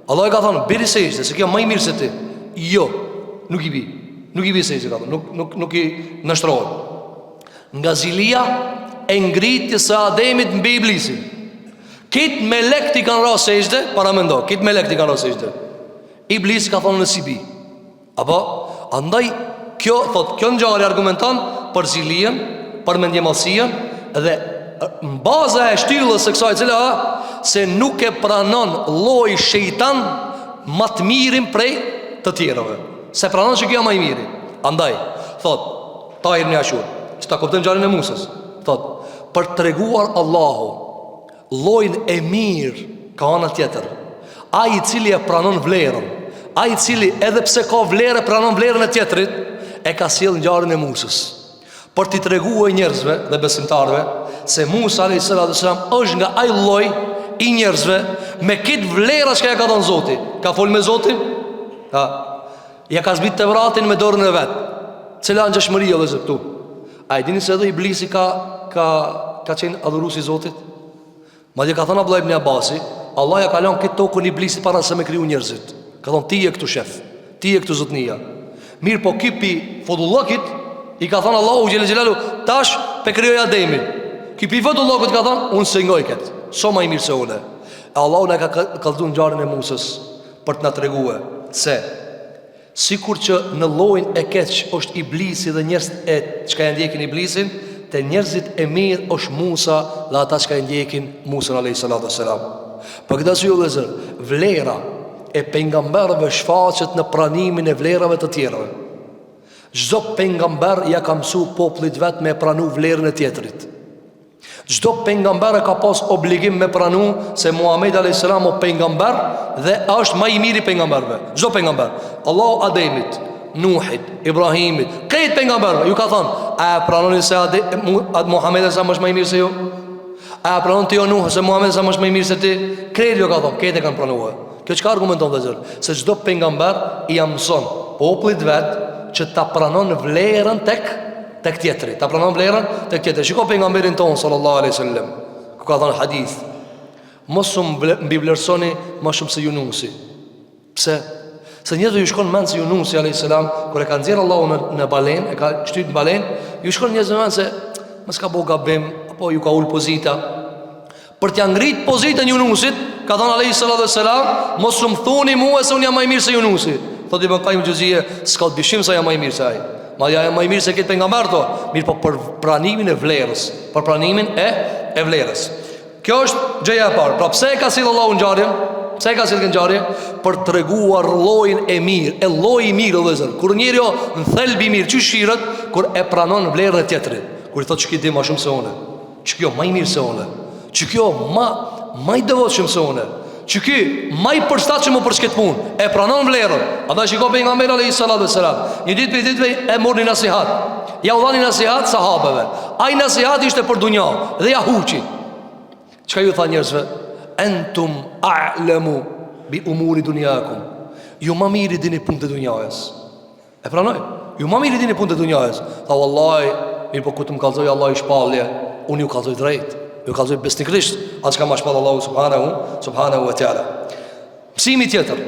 Allah ka thonë, biri se ishte, se kjo më I mirë se ti. Jo, nuk I bi. Nuk I bise që ka thonë, nuk I nështrojë. Nga zilia e ngritje së Ademit mbi Iblisin. Kitë me lekti kanë ra sejde, para me ndo, kitë me lekti kanë ra sejde. Iblisi ka thonë në si bi. Apo, andaj, kjo ngjarje argumenton për zilien, për mendjemalsien dhe në baza e shtyllës së kësaj cila se nuk e pranon lloji shejtan më të mirin prej të tjerëve. Se pranon që kjo më i miri. Andaj, thot Tahir ibn Ashur, që ta kupton ngjarjen e Musës, thot, për treguar Allahu llojin e mirë ka ana tjetër. Ai i cili e pranon vlerën, ai i cili edhe pse ka vlerë pranon vlerën e tjetrit, e ka sjell ngjarjen e Musës. Për t'i treguar njerëzve dhe besimtarëve se Musa a.s. është nga ai lloj i njerëzve me këtë vlera që ka dhënë Zoti. Ka fol me Zotin? Ja ka zbrit Tevratin me dorën e vet. Cila ngjashmëria dhe këtu? A e dini se edhe Iblisi ka qenë adhuruesi i Zotit? Madje ka thënë Abdullah ibn Abbasi, Allah ja ka lënë këtë tokën Iblisit para se me kriju njerëzit. Ka thonë ti je këtu shef, ti je këtu zotnia. Mirë po kipi fodullokit i ka thënë Allahu xhelalu tash pe krijoj Ademin. Kipi fodullokit ka thënë unë se ngoj këtë. So më i mirë se unë. Allahu na ka kallëzuar ngjarjen e Musës për të na treguar se sikur që në llojin e keq është Iblisi dhe njerëzit e çka e ndjekin Iblisin, te njerëzit e mirë është Musa dhe ata që e ndjekin Musën alayhis salam. Për këtë arsye vëllezër, vlera e pejgamberëve shfaqet në pranimin e vlerave të tjerëve. Çdo pejgamber ja ka mësuar popullit vet me pranu vlerën e tjetrit. Çdo pejgamber ka pas obligim me pranu se Muhamedi alayhis salam o pejgamber dhe është më i miri pejgamberëve. Çdo pejgamber, Allahu Ademit, Nuhit, Ibrahimit, këtë pejgamberëve ju ka thënë, a pranoni se Muhamedi sa më është më i mirë se ju? A pranon ti o Nuh se Muhamedi sa më është më i mirë se ti? Këtë ju ka thënë, këtë e kanë pranuar. Kjo çka argumenton vëllezër? Se çdo pejgamber i mëson popullit vet që ta pranon vlerën tek tjetri. Ta pranon vlerën tek tjetri. Shikoj pejgamberin ton sallallahu alaihi wasallam, ku ka thënë hadith: mos mbi vlerësoni më shumë se Yunusi. Pse? Se njerëzit ju shkon mend se Yunusi alayhis salam kur e ka nxjerr Allahu në balenë, e ka shtyt në balenë, ju shkon njerëzit mend se mos ka bëu gabim apo ju ka ul pozita. Për t'ia ngrit pozitën Yunusit, ka thënë alayhis salam, mos më thoni mua se unë jam më i mirë se Yunusi. Thotë Ibn Qayyim Juzeyje, s'ka dyshim se jam më i mirë se ai. Madje jam më i mirë se këtë pejgamber to, mirë po për pranimin e vlerës, për pranimin e vlerës. Kjo është gjëja e parë. Pra pse e ka sill Allahu ngjarjen? Pse e ka sill ngjarjen? Për treguar llojin e mirë, e lloji i mirë vëllezër. Kur njeriu në thelbi i mirë çyshiret, kur e pranon vlerën e tjetrit. Kur i thotë ç'ki di më shumë se unë. Ç'kjo më i mirë se unë. Ç'kjo më i devotshëm se unë. Ç'ky më i përshtatshëm për këtë punë. E pranon vlerën. Ata shikoi pejgamberi alayhis salam. Një ditë për ditëve e morni nasihat. Ja u dhani nasihat sahabeve. Ai nasihat ishte për dunjë dhe ja huçi. Çka ju tha njerëzve? Entum a'lamu bi umuri dunyakum. Ju më mirë dini punët e dunjës. E pranoj. Ju më mirë dini punët e dunjës. Tha wallahi, mirë po ku të më kallzoi Allah i shpallje, unë ju kallzoj drejt. Ju kallzoj besnikrisht atë që më shpall Allahu subhanahu wa taala. Mësimi tjetër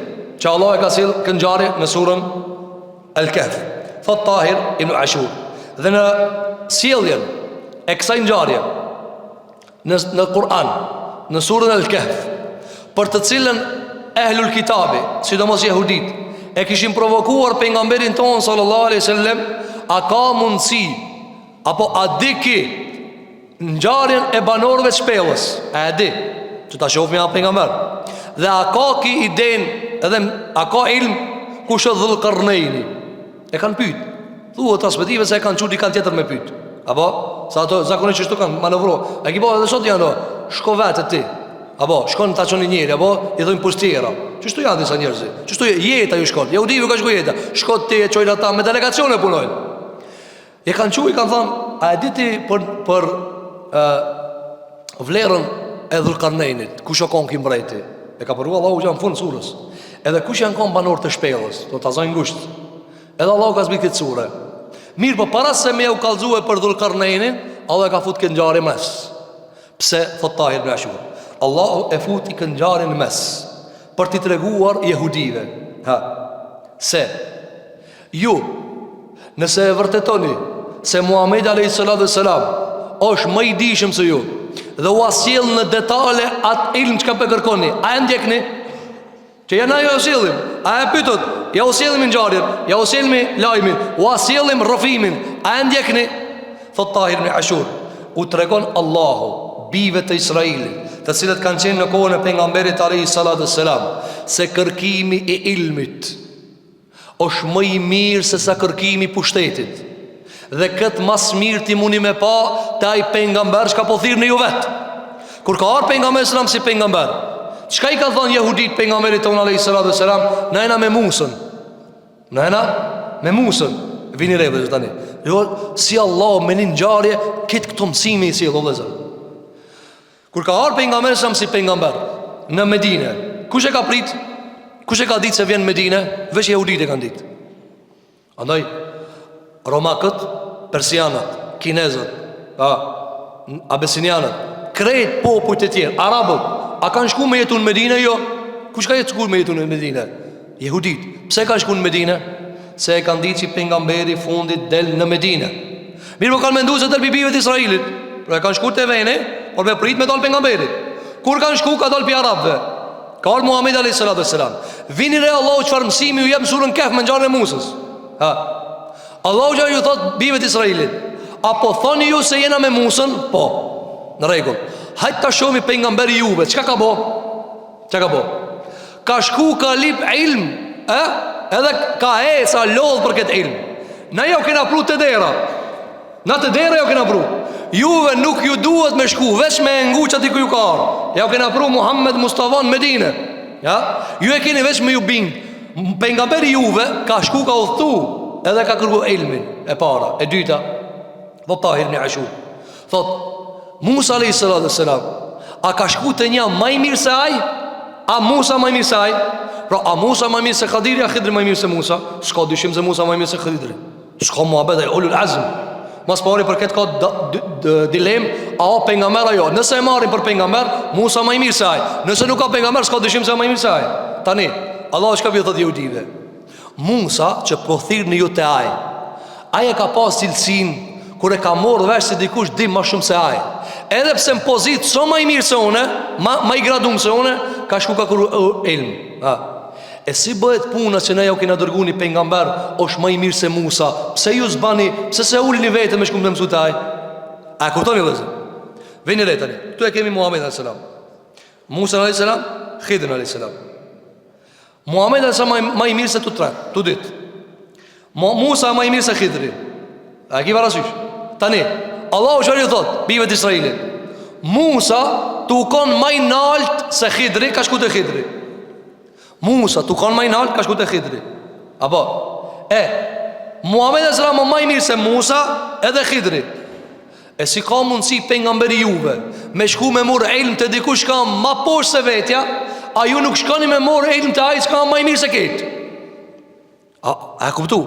që Allah e ka sill këngjarje në surën Al-Kahf. Thot Tahir ibn Ashur. Dhe në sjelljen e kësaj ngjarje në Kur'an, në surën Al-Kahf, për të cilën ehlul kitabi, sidomos jehudit, e kishin provokuar pejgamberin ton sallallahu alaihi wasallam, a ka mundësi apo a di ki ngjarjen e banorëve të shpellës? A di që ta shohim ja pejgamber? Dhe a ka ki iden edhe a ka ilm kush është Dhul-Qarnaini? E kanë pyet. Thuhet transmetive se e kanë çudi kanë tjetër me pyet. Apo sa ato zakonisht çdo kanë manovro. A ki po edhe sot janë shko vetë ti. Apo shkon ta çoni njëri apo i thon pustiera. Çështu janë disa njerëz. Çështu jeta ju shkon. Jehudiu ka shkuar jeta. Shko ti e çojnë ata me delegacione punojnë. E kanë çuaj kanë thënë, a e di ti për vlerën e Dhul-Qarnainit, kush ka qenë mbreti? E ka përruar Allahu në fund surës. Edhe kush janë qenë banor të shpellës, do ta zojnë ngushtë. Edhe Allahu ka zbritur këtë surë. Mirë, po para se me u kallëzue për Dhul-Qarnainin, Allah e ka fut këtë ngjarje mes. Pse thot Tahir ibn Ashur? Allahu e futi këtë ngjarje në mes për t'i treguar jehudive, se ju nëse e vërtetoni se Muhamedi alayhis salam është më i dijshëm se ju dhe u sjell në detale atë ilm që ka pe kërkoni, a e ndjekni? Që janë ajo sjellim, a e pyetët, ja u sjellim ngjarjen, ja u sjellim lajmin, u sjellim rrofimin, a e ndjekni? Thot Tahir ibn Ashur, u tregon Allahu bijve të Israilit, të cilët kanë qenë në kohën e pejgamberit alayhi salatu wassalam, se kërkimi i ilmit është më i mirë se sa kërkimi i pushtetit. Dhe këtë mas mirë ti mundi me pa të ai pejgamber çka po thirrni ju vet. Kur ka ardhur pejgamberi sallallahu alajhi wasallam si pejgamber, çka i ka thënë jehudit pejgamberit ton alayhi salatu wassalam, na jena me Musën. Na jena me Musën. Vini rreth tani. Jo, si Allah me një ngjarje këtë këto mësimi i sjell vëllezër. Kur ka ardhur pejgamberi sallallahu alajhi wasallam si pejgamber në Medinë, kush e ka prit? Kush e ka ditë se vjen në Medinë? Veç jehudit e kanë ditë. Andaj romakët, persianët, kinezët, abesinianët, krejt popujt e tjerë, arabët, a kanë shku me jetu në Medinë? Jo. Kush ka jetu me jetu në Medinë? Jehudit. Pse ka shku në Medinë? Se e kanë ditë që pejgamberi fundit del në Medinë. Mirë, po kanë menduar se del bijve të Israilit. Pra e kanë shku te veni, por me prit me dal pejgamberi. Kur kanë shku ka dal pi arabëve. Ka ardhur Muhamedi alayhi salatu wassalam. Vini re Allahu çfarë mësimi ju jep surën Kehf me ngjarjen e Musës. Allahu ju thot bijve të Israilit, apo thoni ju se jena me Musën? Po. Në rregull. Hajt ta shohim pejgamberi juve, çka ka bë? Çka ka bë? Ka shku ka lip ilm, edhe ka eca lodh për këtë ilm. Na jo kena pru të dera. Na të dera jo kena pru. Juve nuk ju duhet me shku veç me nguq ati ku ju ka ardhur. Ja kena pru Muhammed Mustafa në Medinë. Ja? Ju e keni veç me ju bing. Pejgamberi juve ka shku ka udhthu, edhe ka kërku ilmin e para, e dyta. Po Tahir ibn Ashur thot Musa alayhi salatu wassalam, a ka shku te një më i mirë se ai? A Musa më i mirë se ai? Pra a Musa më i mirë se Khidri, a Khidri më i mirë se Musa? S'ka dyshim se Musa më i mirë se Khidri. S'ka muhabet ai ulul azm. Mas pari për këtë ka dilem, a o pejgamber ajo. Nëse e marrin për pejgamber, Musa më i mirë se ai. Nëse nuk ka pejgamber, s'ka dyshim se më i mirë se ai. Tani, Allah çka vjen thotë jehudive. Musa që po thirrni ju te ai. Ai e ka pas cilësinë kur e ka marrë vesh se dikush di më shumë se ai. Edhe pse në pozitë so më i mirë se unë, më i graduar se unë, ka shku ka kërku ilm. E si bëhet puna që ne jo kena dërgu një pejgamber është më i mirë se Musa? Pse ju zbani, pse se ulini vete me shkum të mësu të aj? A kuptoni vëllezër? Vini re tani. Tu e kemi Muhammed a.s. Musa a.s. Khidr a.s. Muhammed a.s. më i mirë se tu tre, tu dit. Musa më i mirë se Khidri. A ki parasysh? Tani, Allahu çfarë ju thot bijve të Israilit? Musa tu kon më i nalt se Khidri, ka shku te Khidri. Musa tu kon më i nalt, ka shku te Khidri. Apo Muhammed a.s. më i mirë se Musa edhe Khidri. E si ka mundësi pejgamberi juve me shku me mor ilm te dikush ka më poshtë se vetja, a ju nuk shkoni me mor ilm te ai që ka më i mirë se ket? A kuptu?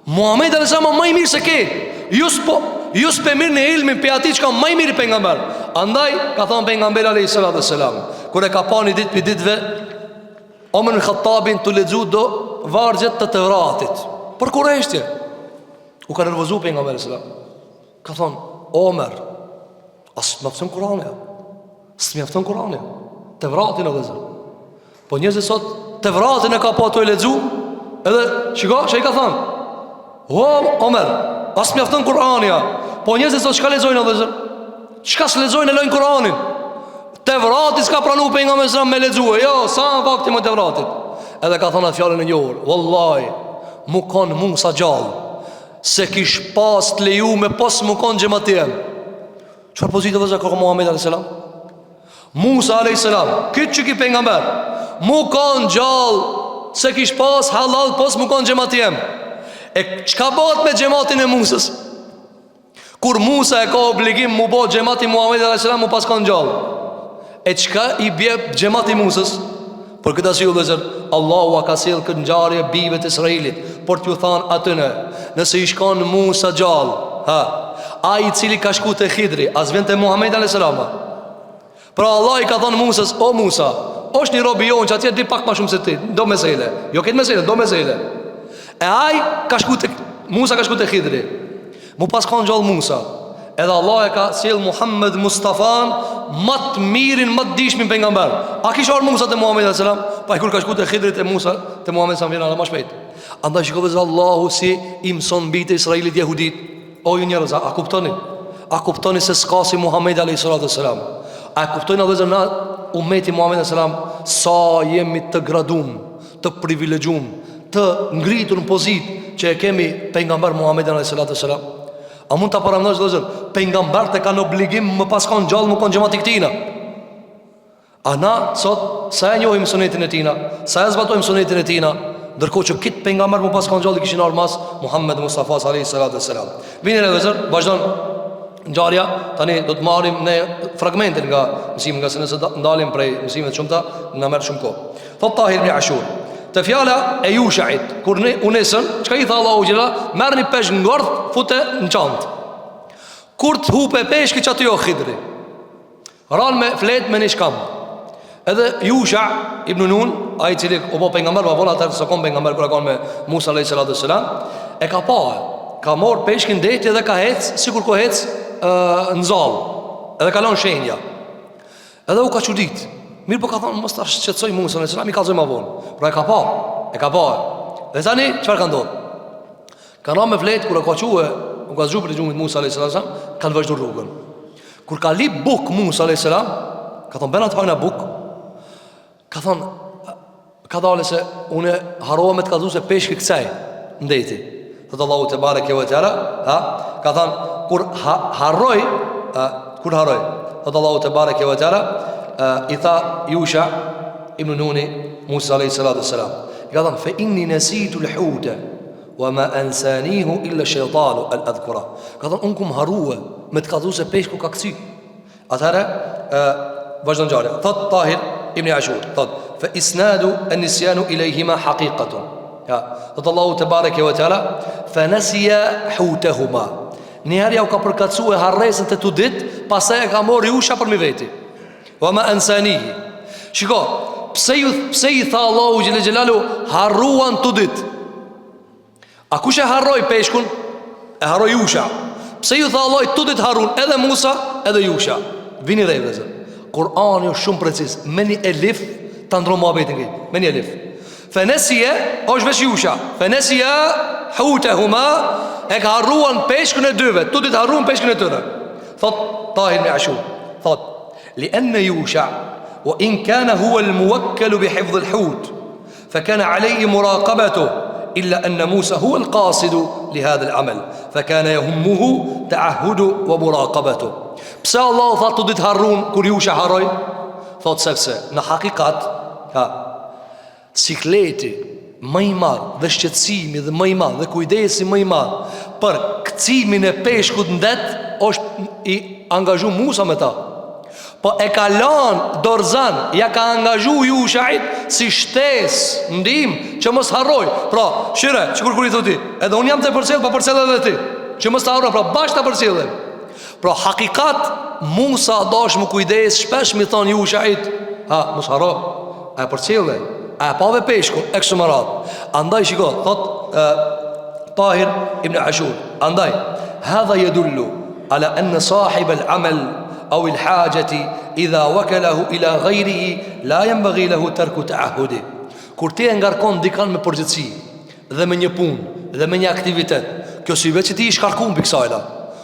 Muhammed a.s. më i mirë se ket. Ju s'pe mirë në ilmin pe ati që ka më i mirë pejgamber. Andaj ka thonë pejgamberi alayhi salatu wassalam, kur e ka pa një ditë për ditëve Omer në Khattabin të lexu do vargjet të Tevratit për Kurajshtje. U ka nervozu pejgamberi sallallahu alajhi wasallam. Ka thonë, Omer, as më mëson Kur'anin. S'mjafton Kur'ani. Tevratin e vëzë. Po njerëzit sot Tevratin e ka pa të lexu, edhe shiko, çai ka thonë. O Omer, as mjafton Kur'ani. Po njerëzit sot çka lexojnë vëzë? Çka s'lexojnë e lojnë Kur'anin? Tevrati s'ka pranu pejgamberi sallallahu me lexue. Jo, sa vakti më Tevratit. Edhe ka thonë atë fjalën e njohur, wallahi, mu kon Musa gjallë, se kish pas të leju me pas mu kon xhamatien. Çfarë pozitë vëzë ka Muhamedi alayhis salam? Musa alayhis salam, këtë që ki pejgamber, mu kon gjallë, se kish pas halal pas mu kon xhamatien. E çka bëhet me xhamatin e Musës? Kur Musa e ka obligim mu bë xhamati Muhamedi alayhis salam, mu pas kon gjallë. E qka i bje xhamati Musës? Për këtë arsye vëllezër, Allahu a ka sjell këtë ngjarje bijve të Israilit por t'ju thanë atyne, nëse i shkon Musa gjallë, ai i cili ka shku te Khidri, as vjen te Muhamedi alayhis salam. Pra Allah i ka thënë Musës, o Musa, është një robi jon që atje di pak më shumë se ti, do mesele. Jo këtë mesele, do mesele. E ai ka shku te Musa, ka shku te Khidri. Mu pas kanë gjallë Musa. Edhe Allah e ka sjell Muhammed Mustafan më të mirin, më të dishmin pejgamber. A kishte ardhur Musa te Muhamedi alayhis salam? Pa kur ka shku te Khidri te Musa, te Muhamedi sa vjen edhe më shpejt. Andaj shikoj se Allahu si i mëson mbi të Israilit jehudit. O ju njerëz, a kuptoni? A kuptoni se s'ka si Muhamedi a.s. A kuptojnë edhe na ummeti Muhamedi a.s. sa jemi të gradum, të privilegjum, të ngritur në pozitë që e kemi pejgamber Muhamedit a.s. A mund të paramendojnë vëllezër, pejgambert e kanë obligim më pas kanë gjallë më kanë xhamati këtina. A na sot sa e njohim sunetin e tina, sa e zbatojmë sunetin e tina, ndërkohë që kitë pejgamber më pas kanë gjallë kishin armas Muhammed Mustafa a.s. Vini vëllezër, vazhdon ngjarja. Tani do të marrim ne fragmente nga mësimi, nga se nëse ndalim prej mësimeve të shumta na merr shumë kohë. Thot Tahir ibn Ashur, te fjala e Yusha'it, kur ne unesën, çka i tha Allahu xhela, merrni pesh ngordh, fute në çantë. Kur të hupe peshkë që aty o Khidri, ran me flet me një shkam. Edhe Yusha ibn Nun, ai i cili u bë pejgamber, pa vonë atë se kom pejgamber kur ka qenë me Musa alayhis salam, e ka pa, ka marr peshkën deti dhe ka hec, sikur ko hec në zall. Edhe kalon shenja. Edhe u ka çudit. Mirë po ka thonë mos ta shqetësoj Musa alayhis salam, i kallzoj më vonë. Pra e ka pa. Dhe tani çfarë ka ndodhur? Kanë me flet kur e ka thue, u ka zgjuar për gjumit Musa alayhis salam, kanë vazhduar rrugën. Kur ka lip buk Musa alayhis salam, ka thonë bëna të hajna buk. Ka thonë, ka dalë se unë harova me të kallzu se peshki kësaj ndeti. Thotë Allahu te bareke ve teala, ka thonë kur harroj, thotë Allahu te bareke ve teala, i tha Yusha ibn Nuni Musa alayhi salatu wassalam, i ka thonë fe inni nasitu al-huta wa ma ansanihu illa shaytanu al-adhkura. Ka thonë unë kum harrua me të kallzu se peshku ka kcy. Atëherë vazhdon ngjarja. Thot Tahir ibn Ashur, thot fa isnadu an-nisyanu ilayhima haqiqatun. Thot Allahu te bareke ve teala, fa nasiya hutahuma. Njëherë u ka përkatësue harresën të tudit, pastaj e ka marrë Yusha për mi veti. Wa ma ansanihi. Shiko, pse i tha Allahu xhel xhelalu harruan tudit? A kush e harroi peshkun? E harroi Yusha. Pse ju tha Allahu tudit harrun edhe Musa edhe Yusha? Vini dhe vëllezër. Kur'ani është shumë preciz. Me një elif ta ndron muhabetin këtu. Me një elif. Fenesiya është vesh Yusha. Fenesiya hutahuma, e ka harruan peshkun e dyve. Tudit harruan peshkun e tyre. Thot Tahir ibn Ashur, thot لأن يوشع وإن كان هو الموكل بحفظ الحوت فكان عليه مراقبته إلا أن موسى هو القاصد لهذا العمل فكان يهمه تعهد ومراقبته. Pse Allah thot të ditë harrun kur Yusha harroi? Thot sepse në hakikat sikleti më i madh dhe shqetësimi dhe më i madh dhe kujdesi më i madh për kcimin e peshkut ndet është i angazhu Musa me ta. Po e ka lanë Dorzan, ja ka angazhu Yushait si shtes, ndim, që mos harroj. Pra, shire, që kur i thuti, edhe unë jam të përcjell, pa përcjell edhe ti, që mos të harroj, pra bashkë të përcjellim. Pra, hakikat, Musa dash më kujdes, shpesh mi thonë Yushait, mos harroj, a e përcjelle, a e pave peshku, e kështu më radhë. Andaj, shiko, thot Tahir ibn Ashur, andaj, hadha yadullu ala anna sahib al-amal أو الحاجة إذا وكله إلى غيره لا ينبغي له ترك تعهده. Kur ti e ngarkon dikan me përgjithësi dhe me një punë dhe me një aktivitet, kjo si vetë që ti i shkarkun për kësajla,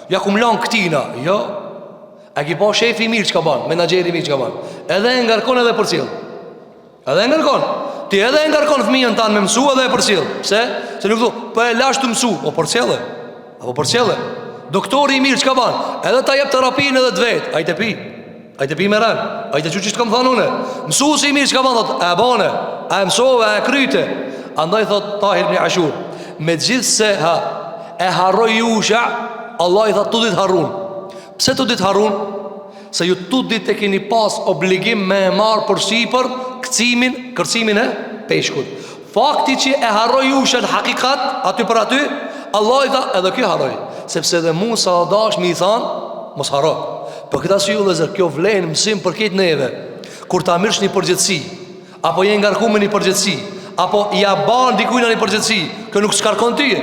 ja kum lan këtina, jo. A ki pa shefi i mirë që ka ban, menageri i mirë që ka ban, edhe e ngarkon edhe për cilë. Edhe e ngarkon. Ti edhe e ngarkon fëmijën tanë me mësu edhe e për cilë. Pse? Se nuk du, për e lash të mësu, o për cilë. Apo për cilë. Doktori i mirë që ka ban, edhe ta jep terapinë edhe të vetë. A i të pi me rënë, a i të që që të kam thonë une. Mësusi i mirë që ka ban, thot, e bane, e mësove, e kryte. Andaj thot Tahir ibn Ashur, me gjithë se e harroj Yusha, Allah i thot tu dit harrun. Pse tu dit harrun? Se ju tu dit e kini pas obligim me e marë për sipër kërcimin e peshkut. Fakti që e harroj Yusha në hakikat, aty për aty, Allah i thot edhe kjo harroj. Sepse dhe Musa dash mi i than mos harro. Për këta si ju dhe zër, kjo vlenë mësim për këtë neve. Kur ta mirësh një përgjithsi, apo je ngarku me një përgjithsi, apo ja ban dikujna një përgjithsi, kjo nuk shkarkon tyje.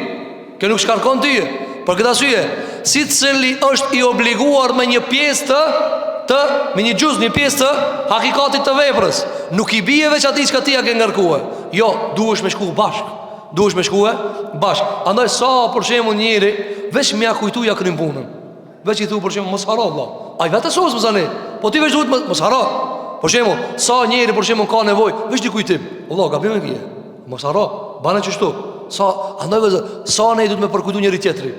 Kjo nuk shkarkon tyje. Për këta si si të cili është i obliguar me një pjesë me një gjuz, një pjesë të hakikatit të veprës. Nuk i bije veç ati që ka ti ja ke ngarkue. Jo, duhesh me shku bashkë. Duhesh me shkue bashkë. Andaj sa për shemë njëri veç me ja kujtu ja krym punën. Veç i thu për shembull mos haro vëlla. Ai vetë sos mos ani. Po ti veç duhet mos haro. Për shembull, sa njëri për shembull ka nevojë, veç di kujtim. Vëlla, gabim e ke. Mos haro, bane çështu. Sa andaj vëzë, sa ne duhet me përkujtu njëri tjetrin.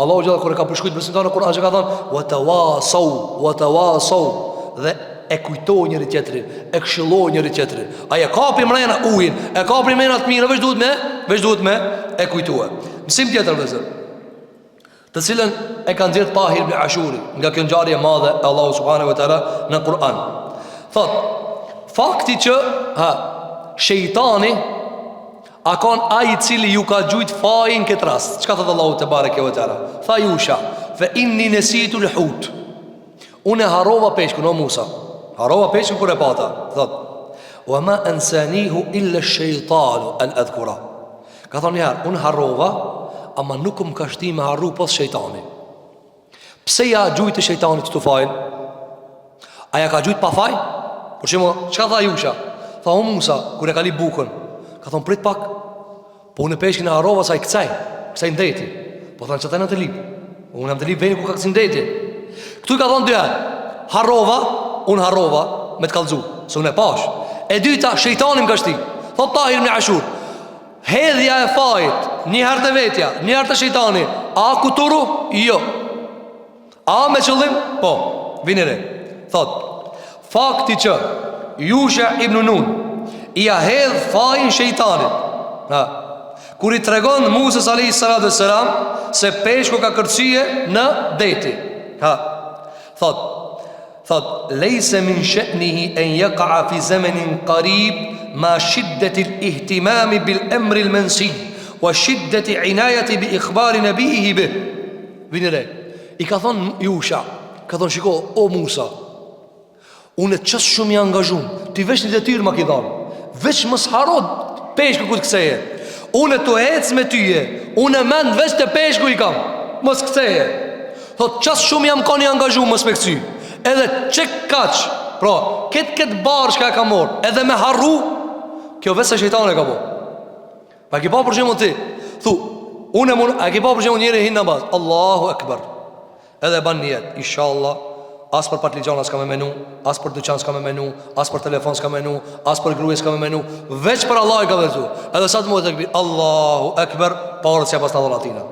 Allahu xhallahu kur e ka përshkruajtur besimtarët në Kur'an, që ka thënë wa tawasaw dhe e kujtoj njëri tjetrin, e këshilloj njëri tjetrin. Ai e kapi mrena ujin, e kapi mrena të mirë, veç duhet me e kujtue. Mësim tjetër vëzë, të cilën e ka nxjerrë Tahir ibn Ashuri nga kjo ngjarje e madhe e Allahu subhanahu wa taala në Kur'an. Thot, fakti që shejtani a kon ai i cili ju ka gjujt fajin këtë rast. Çka thot Allahu te bareke ve teala? Tha Yusha, fa inni nasitu al-hut. Unë harova peshkun o Musa. Harova peshkun kur e pata. Thot, wa ma ansanihu illa ash-shaytanu an adhkura. Ka thonë njëherë, unë harova, ama nuk më ka shti me harru pas shejtani. Pse ja gjujt e shejtanit të fajin? Aja ka gjujt pa faj? Por shemo, çka tha Yusha? Tha o Musa, kur e ka li bukën, ka thonë prit pak. Po unë peshkin e harova sa i kësaj ndeti. Po thonë që ta në të lip. Unë jam të lip veni ku ka kësi ndeti. Këtu i ka thonë dyja, unë harova me të kalzu, se unë e pash. E dyta, shejtanim ka shti. Thot Tahir ibn Ashur, hedhja e fajit, njëherë të vetja, njëherë të shejtani, a kuturu? Jo. A me qëllim? Po, vinire. Thot, fakti që Yusha ibn Nun i a hedh fajin shejtanit, kur i tregon Musa alayhi salatu wassalam se peshku ka kërcyje në deti, thot lejse min shënihi en yaqa'a fi zamanin qarib ma shiddati al-ihtimami bil amri al-mansi wa shiddati inayati bi ikhbari nabihi bih. Vinire, i ka thon Yusha, ka thon shiko o Musa, unë çes shumë i angazhum, ti vesh një detyrë ma ki dhënë, veç mos haro peshku ku të ktheje. Unë të ec me tyje, unë mend veç të peshku i kam, mos ktheje. Thot çes shumë jam koni angazhum mos me kthy. Edhe çek kaç, pra, këtë barë shka e ka morë, edhe me harru, kjo vetë se shejtani ka bo. Pa e ki pa për shemë ti, thu, unë e mund, a ki pa për shemë njëri hinë në bazë, Allahu Ekber, edhe ban njetë, inshallah, as për patligjana s'ka me menu, as për dyqan s'ka me menu, as për telefon s'ka me menu, as për gruje s'ka me menu, veç për Allah i ka vërtu. Edhe sa të mojë të këbir, Allahu Ekber, parët s'ja pas në dholatina.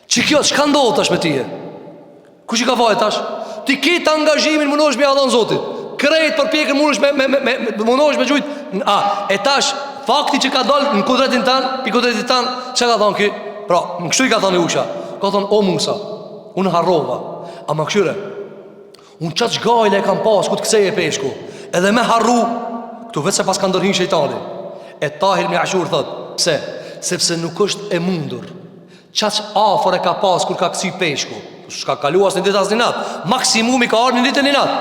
Që kjo, çka ndohë tash me tije? Kush i ka fajt tash? Ti kitë angazhimin mundosh me adhon Zotit, krejt për pjekën mundosh me gjujt. E tash, fakti që ka dollë në kudretin tanë, pi kudretin tanë, që ka thonë ki? Pra, në kështu i ka thonë Yusha, ka thonë, o Musa, unë harrova, ama këshyre, unë qatë shgajle e kam pas, ku të kësej e peshku, edhe me harru, këtu vetë se pas ka ndërhin shejtani. E Tahir ibn Ashur thotë, pse? Sepse nuk është e mundur, qatë afor e ka pas, kur ka kësi peshku, shka kalu as një dit as një nat, maksimumi ka arë një dit e një nat.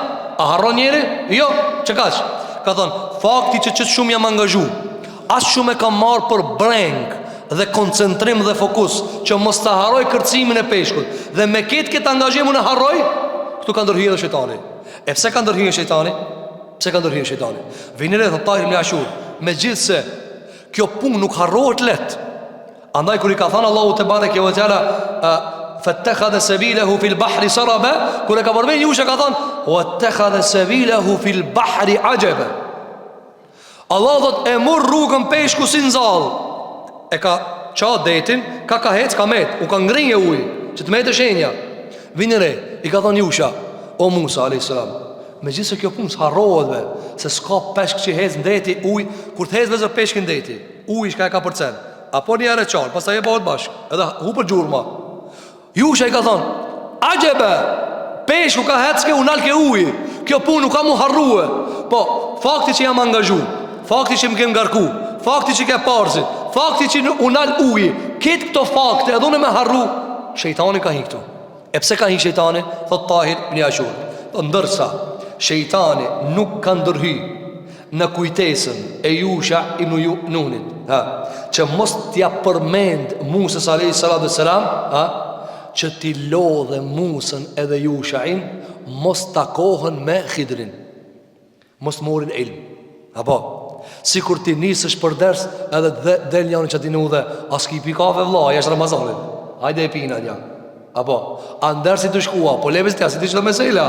A harron njeri? Jo, që kaq? Ka thonë, fakti që qëtë shumë jam angazhu, as shumë e kam marë për breng dhe koncentrim dhe fokus, që mos të harroj kërcimin e peshkut, dhe me këtë angazhimu në harroj, këtu ka ndërhyrë shejtani. E pse ka ndërhyrë shejtani? Pse ka ndërhyrë shejtani? Vinire dhe Tahir ibn Ashur, me gjithë se kjo punë nuk harrohet let. Andaj kër i ka thënë Allahu te bareke ve teala, fattakhadha sabilahu fil bahri saraba, kur e ka përmend Yusha ka thënë wattakhadha sabilahu fil bahri ajaba. Allah thot e mor rrugën peshku si nzall. E ka qa detin, ka hec, ka met, u ka ngrinje ujë, që të metë shenja. Vini re, i ka thënë Yusha, o Musa a.s. Me gjithë se kjo punë s'harrohet dhe, se s'ka peshk që hec në deti ujë, kur të hec dhe zë peshk në deti, ujë shka e ka përcen, apo një ere qarë, pas ta je bëhet bashk, edhe hu për gjurma. Yusha i ka thonë, ajebe, peshku ka hec ke unal ke ujë, kjo punë nuk ka mu harruhe, po fakti që jam angazhu, fakti që më kem ngarku, fakti që ke parzit, fakti që unal ujë, kitë këto fakte edhe une me harru, shejtani ka hi këtu. E pse ka hi shejtani? Thot Tahir ibn Ashur, ndërsa shejtani nuk ka ndërhy në kujtesën e Yusha ibn Nunit, që mos t'ja përmend Musës a.s. që t'i lodhe Musën edhe Yushain, mos takohen me Khidrin, mos morin ilm. Apo, si kur ti nisësh për ders, edhe del janë që ti në dhe, as ki pi kafe vla, jeshtë Ramazanit, hajde e pina një. Apo, a ndërë si të shkua, po lebes tja si të qëtë mesela,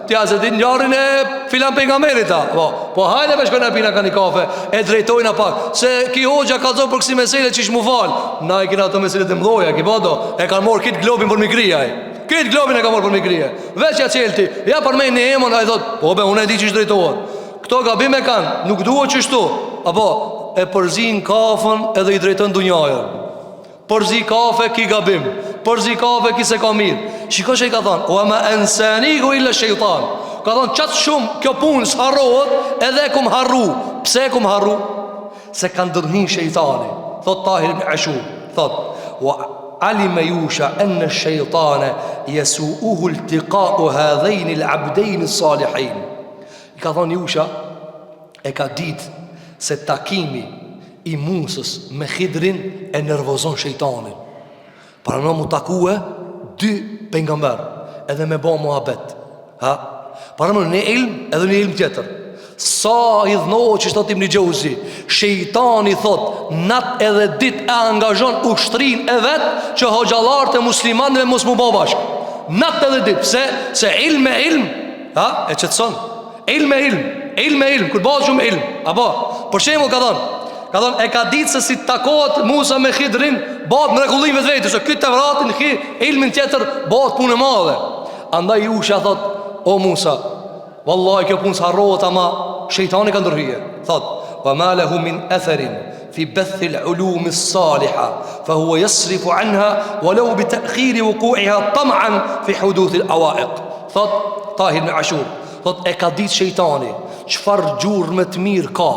tja se ti ngjarjen e filan pejgamberit ta. Po hajde me shkojnë e pina ka një kafe, e drejtojnë a pak, se ki hoxha ka zonë për kësi mesele që ish mu falë. Na i kina ato meselet e mdoja, ki bado, e kanë morë kitë globin për mikria. Kitë globin e ka morë për mikria. Veç ja qelti, ja përmej një emon, a i thot, po be, unë e di që ish drejtohet. Këto gabime kanë, nuk duhet që shtu. Apo, e përzin kafën edhe i drejton dunjajën. Përzi kafe ki gabim, përzi kafe ki se ka mirë. Shiko që i ka thonë, o e me ensenigu illa shejtan. Ka thonë, qatë shumë kjo punë së harrohet, edhe kum harru. Pse kum harru? Se kanë dërhin shejtani. Thot Tahir ibn Ashur, thot, wa alime Jusha enne shejtane jesu uhu ltiqau hadhejni l'abdejni salihin. I ka thonë Jusha, e ka ditë se takimi i Musës me Khidrin e nervozon shejtanin. Para në mu takue dy pejgamber, edhe me ba muhabet. Para në një ilm edhe një ilm tjetër. Sa i dhnohë që shtot Ibn Gjauzi, shejtani thot, nat edhe dit e angazhon ushtrin e vet që hoxhallarët e muslimanëve mos mu ba bashk. Nat edhe dit, se ilm me ilm, e qëtëson. Ilm me ilm, ilm me ilm, kur bëhet shumë ilm. Apo, për shembull ka thonë, e ka ditë se si takohet Musa me Khidrin, bëhet mrekullim vetë, se këtë të vratin, ilmin tjetër, bëhet punë e madhe. Andaj Jusha thot, o Musa, wallahi kjo punë s'harrohet, ama shejtani ka ndërhyje. Thot, wa ma lahu min atharin fi bathi al-ulum as-saliha, fa huwa yasrifu anha walau bi ta'khir wuqu'iha tam'an fi huduth al-awaiq. Thot Tahir ibn Ashur, thot e ka ditë shejtani çfarë gjurmë të mirë ka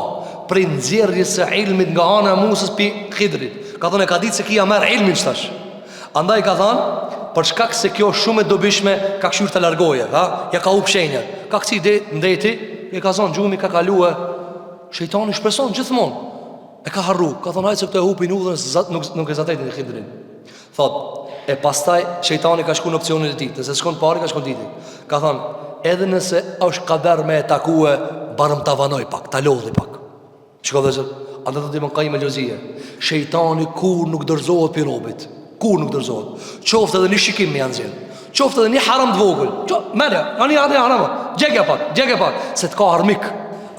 për nxjerrjes së ilmit nga ana e Musës pi Khidrit. Ka thonë e ka ditë se kia merr ilmin çtash. Andaj ka thonë, për shkak se kjo shumë e dobishme, ka kshyrë të largoje, ja ka hup shenjat. Ka kci ndeti, e ka thonë gjumi ka kaluar. Shejtani shpreson gjithmonë. E ka harru, ka thonë hajde se këto e hupin udhën, nuk e zatetin e Khidrin. Thot, e pastaj shejtani ka shku në opcionin e tij, se shkon pari ka shkon titi. Ka thonë, edhe nëse është kader me e takue, barëm ta vanoj pak, ta lodhi pak. Shko dhe zërë, atë të të më kajmë e ljozije. Shejtani kur nuk dërzohet për robit. Kur nuk dërzohet. Qoftë edhe një shikim me janë zirë. Qoftë edhe një haram të vogël. Merja, një haram. Gjegja pak, se të ka harmik.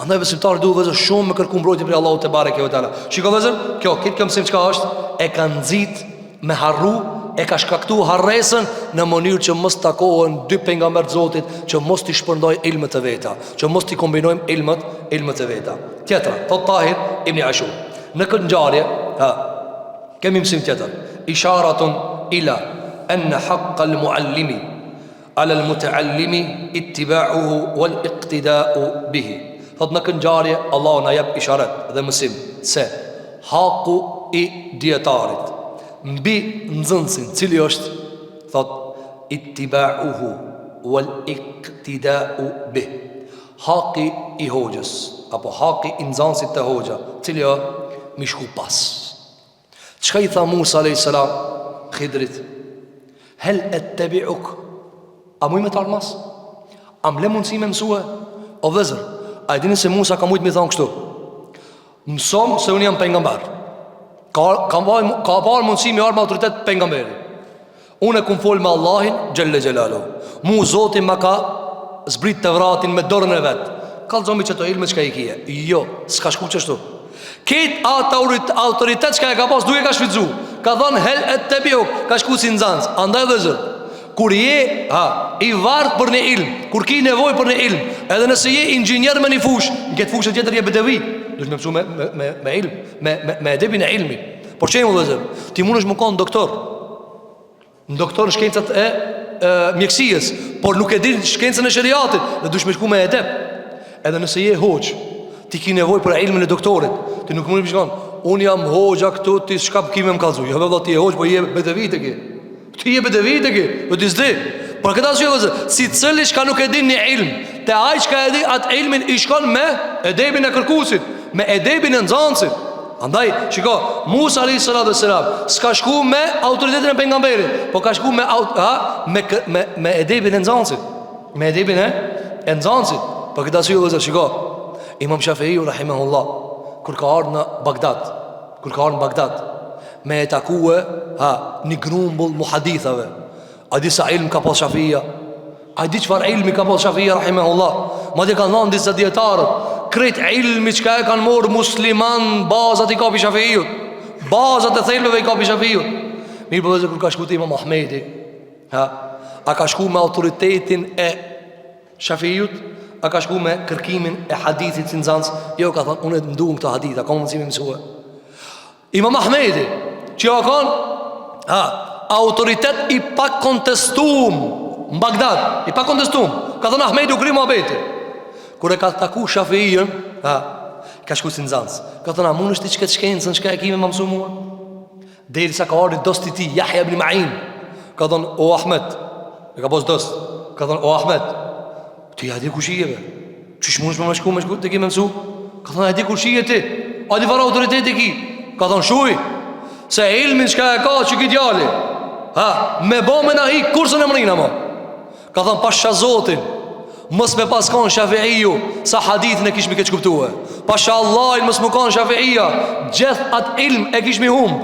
Andaj besimtari duhet vëzër shumë me kërku mbrojtje për Allahu te bareke ve teala. Shiko vëzër, kjo mësim çka është, e ka nxit me harru, e ka shkaktu harresën në mënyrë që mos takohen dy pejgamber të Zotit, që mos t'i shpërndoj ilmet e veta, që mos t'i kombinojmë ilmet e veta. Tjetra, thot Tahir ibn Ashur, në këtë ngjarje, kemi mësim tjetër. Isharatun ila anna haqqa al-muallimi ala al-mutaallimi ittiba'uhu wal-iqtida'u bihi. Thot në këtë ngjarje Allahu na jep isharet dhe mësim se haku i dietarit mbi nxënësin, cili është, thot ittiba'uhu wal-iqtida'u bihi. Haki i hoxhës apo haki i nxënësit të hoxha, cili është mi shku pas. Çka i tha Musa alayhis salam Khidrit? Hel ettabi'uk? A muj me të armas? A mle mundësi me mësue? O vëzër, a i dini se Musa ka mujtë me thonë kështu: mësom se unë jam pejgamber. Ka parë mundësi me armë autoritet pejgamberi. Unë e kum fol me Allahin Gjelle Gjelalu. Mu Zoti ma ka zbrit të vratin me dorën e vetë. Kallëzomi që të ilme qka i kije. Jo, s'ka shku qështu. Ketë autoritet qka e ka pas duke ka shvizu. Ka thonë hel et të biok, ka shku si nëzans. Andaj vëzër, kur je i vartë për një ilm, kur ki nevoj për një ilm, edhe nëse je inxhinier me një fush, në këtë fushë tjetër je bedevi, dush me pësu me ilm, me edepin e ilmi. Por që e më vëzër, ti mund është më konë doktor, në doktor në shkencat e mjekësijës, por nuk e din shkencën e shariatit, dhe dush me shku me edep. Edhe nëse je hoq, ti ki nevoj për ilmin e doktorit, ti nuk mund të shkonë, unë jam hoxha këtu, ti shkap kime më kalzu. Jo vëllai, ti je hoq, po je bedevi të ki. Ti je bedevi të ki, do t'i zdi. Por këta arsye vëzë, si cili shka nuk e din një ilm, te ai shka e di atë ilmin i shkon me edepin e kërkusit, me edepin e nxënësit. Andaj, shiko, Musa alayhis salam s'ka shku me autoritetin e pejgamberit, po ka shku me edepin e nxënësit, me edepin e nxënësit. Por këta arsye vëzë, shiko, Imam Shafi'i rahimahullah, kur ka ardhur në Bagdad, me e takue një grumbull muhadithave, A di sa ilm ka pas Shafia? A di qëfar ilmi ka pas Shafia rahimahullah? Ma di kanë dhanë disa djetarët, kret ilmi që ka e kanë morë musliman, bazat i kapi Shafiut, bazat e thelbeve i kapi Shafiut. Mirë për dhe kur ka shku të Imam Ahmedi, a ka shku me autoritetin e Shafiut, a ka shku me kërkimin e hadithit si nëzans? Jo, ka thonë, unë e nduëm këta haditha, ka më mësimi mësue. Imam Ahmedi, që jo kanë autoritet i pak kontestum në Bagdad, i pak kontestum. Ka thonë Ahmedi u kri muhabeti. Kure ka taku Shafiun, ka shku si nëzans, ka thonë, a mund është i që këtë shkencën, që ka e kime më mësu mua? Deri sa ka ardi dosti ti, Yahya ibn Ma'in. Ka thonë, o Ahmed, e ka pos dost. Ka thonë, o Ahmed, ti a di ku shijeve? Qish mund është me shku të kime mësu? Ka thonë, a di ku shije ti? A di fara autoriteti ki? Ka thonë, shuj, se ilmin që ka e ka që ki djali, me bo me nahi kursën e mrina ma. Ka thonë, pasha Zotin, mës me pas kanë Shafi'iju, sa hadithin e kishmi keq kuptue. Pasha Allahin, mës më kanë Shafi'ija, gjeth atë ilm e kishmi hum.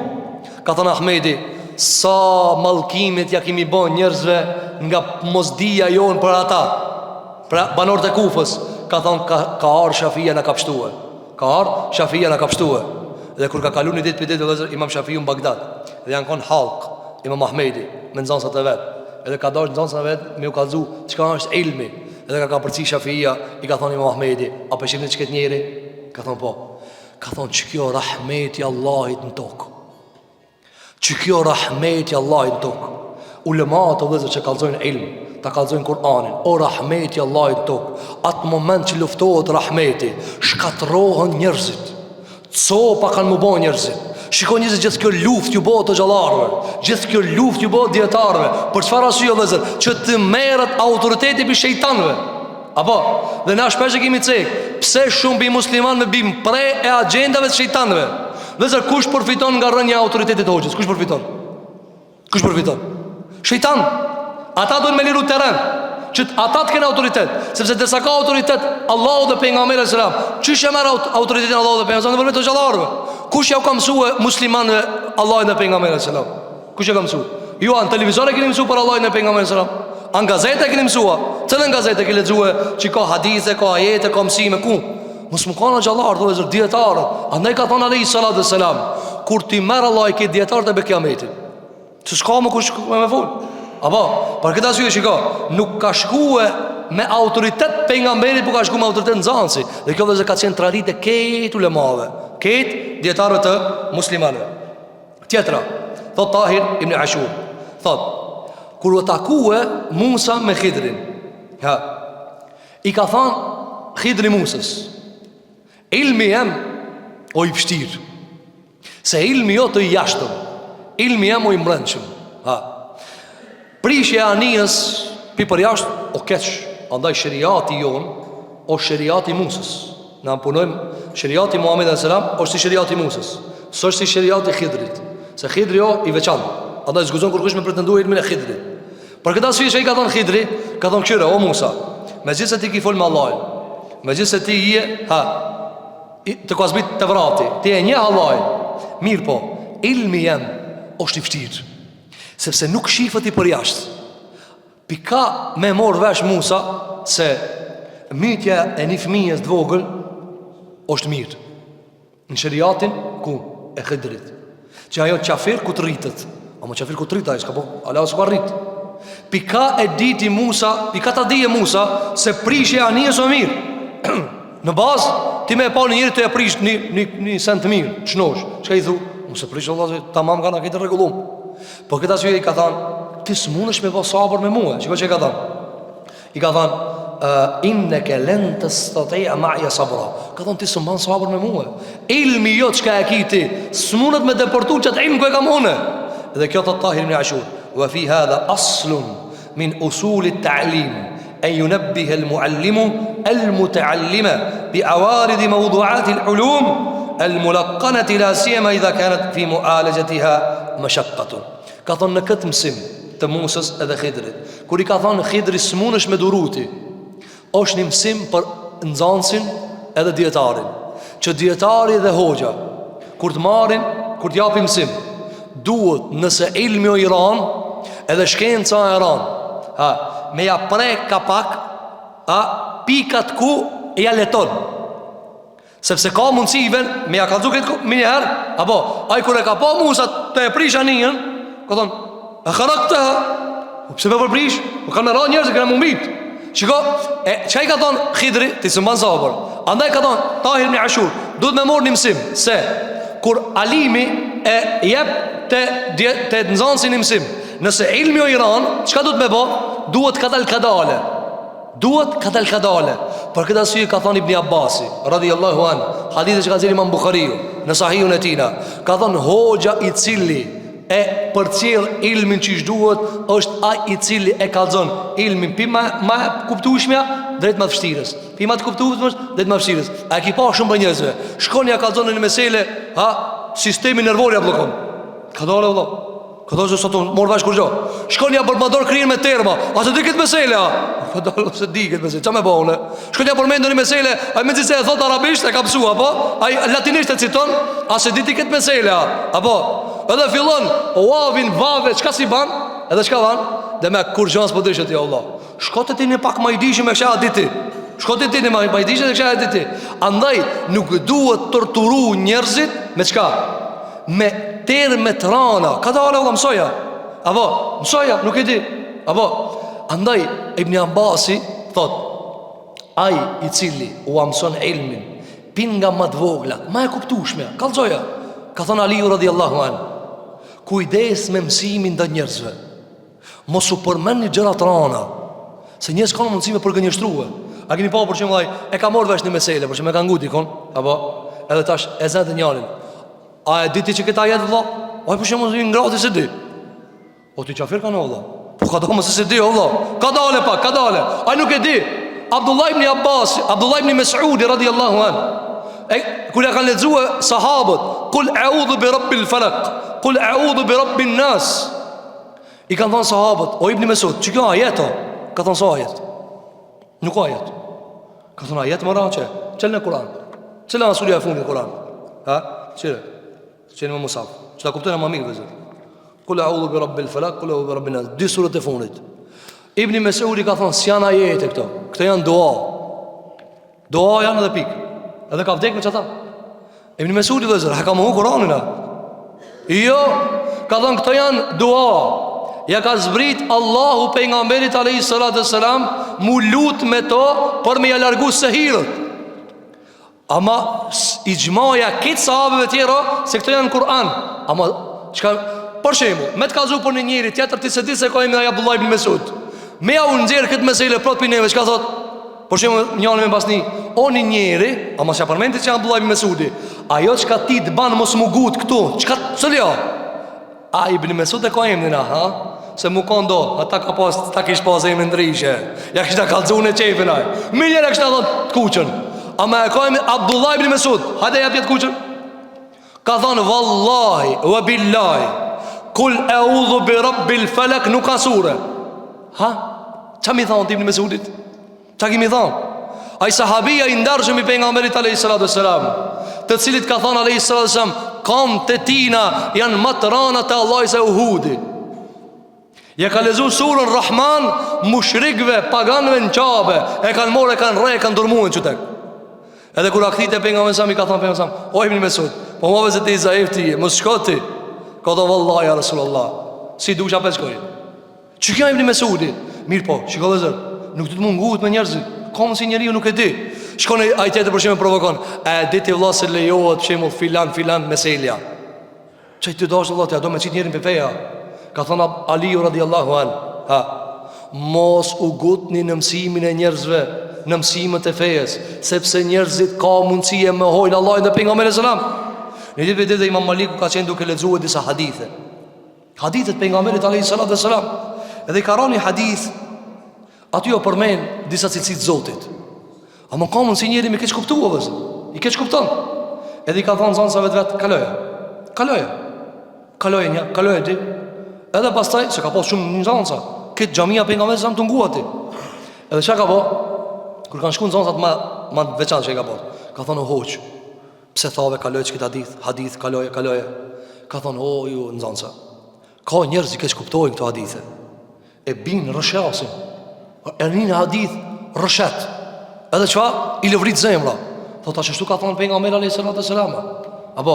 Ka thonë Ahmedi, sa malkimit ja kimi bon njerëzve nga mosdia jonë për ata, për banorët e Kufës. Ka thonë, ka arë Shafia në kapshtue. Ka arë Shafia në kapshtue. Dhe kur ka kalu një ditë për ditë dhe Imam Shafiu në Bagdad, dhe janë konë halk Imam Ahmedi me nëzansat e vetë, edhe ka dash nëzansat e vetë me u kalzu qëka është ilmi. Edhe ka përci Shafia, i ka thonë Imam Ahmedi, a për shifni që këtë njeri? Ka thonë po. Ka thonë që kjo rahmeti Allahit në tokë, që kjo rahmeti Allahit në tokë. Ulemat o dhezër që kalzojnë ilmi, ta kalzojnë Kur'anin, o rahmeti Allahit në tokë. Atë moment që luftohet rahmeti, shkatrohen njerëzit, copa kanë më bo njerëzit. Shiko njëzit, gjithë kjo luft ju bo të gjallarve, gjithë kjo luft ju bo djetarve. Për çfarë arsye o dhezër? Që të merët autoriteti për shejtanve. Apo, dhe na shpesh e kemi cek, pse shumë bi musliman me bim pre e agendave të shejtanve. Dhezër, kush përfiton nga rënja autoritetit hoqës? Kush përfiton? Kush përfiton? Shejtan. Ata dojnë me liru teren, që ata të kene autoritet. Sepse dërsa ka autoritet Allahu dhe pejgamberi sallallahu alajhi wasallam, çish e merr autoritetin Allahu dhe pejgamberi në përmet të xhallarëve? Kush ja u ka mësue muslimanëve Allahin dhe pejgamberin sallallahu alajhi wasallam? Kush ja ka mësue? Ju an televizor e keni mësue për Allahin dhe pejgamberin sallallahu alajhi wasallam? An gazete keni mësue? Cilën gazete ke lexue që ka hadithe, ka ajete, ka mësime ku? Mos më kanë xhallar, do të dietarë. Andaj ka thonë alayhi salatu wasalam, kur ti merr Allah i ke dietarët e bekiametit. Se s'ka më kush me fol. Apo, për këtë arsye shiko, nuk ka shkuë me autoritet pejgamberi, por ka shkuë me autoritet nxënësi. Dhe kjo vëzë ka qenë traditë këtë ulemave, këtë dietarëve të muslimanëve. Tjetra, thot Tahir ibn Ashur, thot, kur u takue Musa me Khidrin, i ka thënë Khidri Musës, ilmi jem o i pështirë, se ilmi jo të i jashtëm, ilmi jem o i mbrëndshëm. Prishje anijës pi për jashtë o keq. Andaj shëriati jonë o shëriati Musës. Na punojmë shëriati Muhammed a.s. o si shëriati Musës, së është si shëriati Khidrit. Se Khidri jo i veçanë. Andaj zguzon kërkush me pretendu ilmin e Khidrit. Për këta sfishë i ka thonë Khidri, ka thonë këshyre, o Musa, me gjithë se ti ki folë me Allahin, me gjithë se ti të kasbit të vrati, ti e një Allahin, mirë po, ilmi jem është i fështirë, sepse nuk shifët i për jashtë. Pika me morë vesh Musa se mytja e një fëmijës të vogël është mirë. Në shëriatin ku? E Khidrit. Që ajo qafir ku të rritët. A më qafir ku të rritë a i s'ka po, ala s'ka rritë. Pika e diti Musa, pika ta dije Musa se prishje anijës o mirë. Në bazë, ti me e pa një njëri të e prish një sen të mirë, qënosh. Që ka i thu? Musë prishë Allah, ta mam ka në këtë regulum. Po këta suje i ka thanë, ti s'munësh me po sabër me muë. Qiko që i ka thanë? I ka thanë, inneke len të stateja ma'ja sabra. Ka thanë, ti s'mban sabër me muë. Ilmi jo që ka e ki ti, s'munët me deportu që të ilmë kë e kam une. Dhe kjo të Tahir ibn Ashur, wa fi hadha aslun min usulit ta'lim, e yunabbihe al-muallimu al-muta'allima bi awaridi mawdu'ati al-ulum al-mulaqanati la siyama idha kanat fi mu'alajatiha mashaqqatun. Ka thonë në këtë mësim të Musës edhe Khidrit, kur i ka thonë Khidri s'munësh me duruti, është një mësim për nxënësin edhe dietarin, që dietari dhe hoxha kur të marrin, kur të japin mësim, duhet nëse ilmi o Iran Edhe shkenca e ran, me ja prek kapak, pikat ku e ja leton. Sepse ka mundësi i ven me ja kalzu këtë minjëherë, apo ai kur e ka pa musat të e prish anijën, ka thonë, e kharak të pse me përprish, më kanë me ra njerëz e këna më mbit. Shiko, që i ka thonë Khidri, ti së mban sabër. Andaj ka thonë Tahir ibn Ashur, duhet me morë një mësim, se kur alimi e jep të nëzansin një mësim, nëse ilmi o Iran, qka duhet me bo? Duhet kadale. Duhet kadale. Për këtë arsye ka thonë Ibn Abbasi radhiyallahu anhu, hadithe që ka thënë Imam Buhariu në Sahihun e tina, ka thonë hoxha i cili e përcjell ilmin që duhet është ai i cili e kallzon ilmin pi ma kuptueshmja drejt më të vështirës. Pi ma të kuptueshmës drejt më të vështirës. A ki pa shumë për njerëzve. Shkoni ja kallzon në mesele, sistemi nervor ja bllokon. Ka dalë valla. Ka dalë sot mor vash kur jo. Shkoni ja përmandor krijen me terma. A se di këtë mesele? Ka dalë se di këtë mesele. Ç'a më bëone? Shkoni ja përmendoni një mesele, ai mezi se e thot arabisht e ka mësua, apo? Ai latinisht e citon, a se di ti këtë mesele? Apo? Edhe fillon, vavin, vave, qka si ban? Edhe qka ban? Dhe me kur gjans për drishet, ja Allah. Shkote ti një pak ma i dishim e kësha aditi. Shkote ti një ma i dishim e kësha aditi. Andaj, nuk duhet torturu njerëzit me qka? Me terme të rana. Ka da ale, Allah, mësoja. Apo, mësoja, nuk e di. Apo, andaj, Ibn Abbasi thot, ai i cili u amson ilmin, pin nga ma të voglat, ma e kuptushme, kalzoja. Ka thonë Aliu radhiyallahu anhu, kujdes me mësimin dhe njerëzve. Mos u përmen një gjërat rana, se njerëz kanë mundësi me përgënjështrua. A keni pa për që mëllaj, e ka morë vesh një mesele, për që me ka nguti kon, apo, edhe tash e zënë të njarin. A e diti që këta jetë vla? A e për që mëllaj ngrati se di? O ti qafir ka në vla? Po ka do mëse se di, o vla? Ka dale pak, ka dale. A nuk e di? Abdullah ibn Abbas, Abdullah ibn Mas'udi radhiyallahu anhu, kër e kanë lexue sahabët, kul a'udhu bi rabbil falaq, kul a'udhu bi rabbin nas, i kanë thonë sahabët, o Ibn Mesud, që kjo ajet o? Ka thonë sa ajet? Nuk ajet. Ka thonë ajet më ranë që? Qëllë në Kur'an? Qëllë në surja e fundi në Kur'an? Qëllë? Qëllë më musaf? Që ta kuptojnë më mirë vëzër? Kul a'udhu bi rabbil falaq, kul a'udhu bi rabbin nas. Dy surët e fundit. Ibn Mesud i ka thonë, s'janë ajete këto. Këto janë dua. Dua janë edhe pikë. Edhe ka vdek me qëta. Ibn Mesudi dhe zërë, ka më hu Koranin a? Jo, ka dhënë këto janë dua. Ja ka zbrit Allahu pejgamberit alayhi salatu wassalam mu lut me to për me ja largu sehirët. Ama i gjmaja kitë sahabëve tjera se këto janë Kur'an. Ama qka, për shembull, me të kazu për një njëri tjetër ti se di se ka imi dhe Abdullah ibn Mesud, me ja unë nxjerë këtë mesele prot për neve, qka thot? Për shembull, njënë me basni, o një njeri, ama që përmendit që janë Abdullah ibn Mesudi, ajo qka ti të banë mos mu gut këtu, qka të cëllja? A ibn Mesud e ka emnina, ha? Se mu kondo, ata ka pas, ta kish pas emnin ndryshe, ja kish ta kalzune qefin aj, miljer e kish ta dhët të kuqën. Ama e ka emnin Abdullah ibn Mesud, hajde ja pjetë kuqën. Ka thonë, vallahi, wa billahi, kul e udhu bi rabbil falak nuk ka sure. Ha? Qa mi thonë ti ibn Mesudit? Qa kimi thonë? A i sahabia i ndarëshëm i pejgamberit alayhi salatu wassalam, të cilit ka thonë alayhi salatu wassalam, kam të tina janë më të rana të Allah se Uhudi. Ja ka lezu surën Rahman, mushrikve, paganve në qabe, e kanë morë, e kanë re, e kanë durmuën që tek. Edhe kur akthit e pejgamberit i ka thonë pejgamberit, o ibn Mesud, po më vëzë të i zaif ti, mos shko ti. Ka thonë vallahi ja Rasulullah, si dusha pe shkoj. Që kja ibn Mesudi? Mirë po, shiko dhe zër, nuk të munguhet me njerëzit. Komë si njeri nuk e di. Shkone a i tjetë për shemë provokon, e diti vla se lejohet shemë filan meselja. Që i të dashë Allah, të ja do me qitë njerin për feja. Ka thonë Aliu radiallahu an, mos u gutni në mësimin e njerëzve, në mësimët e fejes, sepse njerëzit ka mundësie me hojnë Allah dhe pejgamberi selam. Në ditë për ditë dhe Imam Maliku ka qenë duke lexuar disa hadithe. Hadithet pejgamberit alayhi salatu wassalam. Edhe i ka rani hadith, aty o përmen disa cilësit Zotit. A më ka mundësi njeri me keq kuptua vëzë, i keq kupton. Edhe i ka thonë zanësave të vetë, kaloje një, kaloje ti. Edhe pastaj, se ka pas shumë një zanësa, këtë gjamia pejgamberit sa më të ngua ti. Edhe që ka po, kër kanë shku në zanësat ma veçanë që i ka po, ka thonë o hoqë, pse thave kaloje që këtë hadith, kaloje. Ka thonë o ju në zanësa, Ka njerëz që keq kuptojnë këto hadithe, e binë rëshasin, e rinë hadith rëshet, edhe çfa i lëvrit zemra. Thot ashtu ka thonë pejgamberi alayhis salam. Apo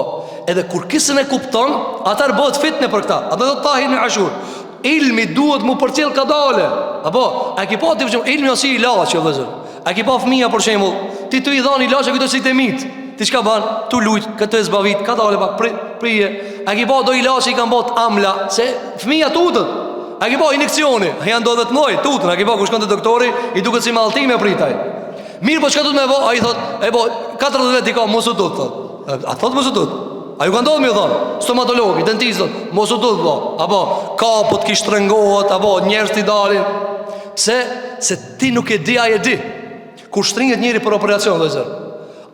edhe kur kisën e kupton, atar bëhet fitnë për këtë. Atë do të Tahir ibn Ashur, ilmi duhet mu përcjell kadale. Apo a ki pa ti për shembull ilmi ose ilaç jo vëzër. A ki pa fëmia për shembull, ti i dhani ilaç këto si temit. Ti çka bën? Tu lut, këtë zbavit, kadale pak prije. A ki pa do ilaç i kanë bot amla, se fëmia tutët. A ki pa injeksioni, janë do 10 muaj, tutën. A ki pa ku shkon te doktori, i duket si malltime pritaj. Mirë, po çka do të më vë? Ai thot, e po 40 vjet i ka, mos u dut thot. A thot mos u dut? A ju ka ndodhur më thon? Stomatologi, dentistët, mos u dut po. Apo kaput ki shtrëngohet, apo njerëz ti dalin. Pse? Se ti nuk e di, ai e di. Kur shtringet njëri për operacion, vëllazër.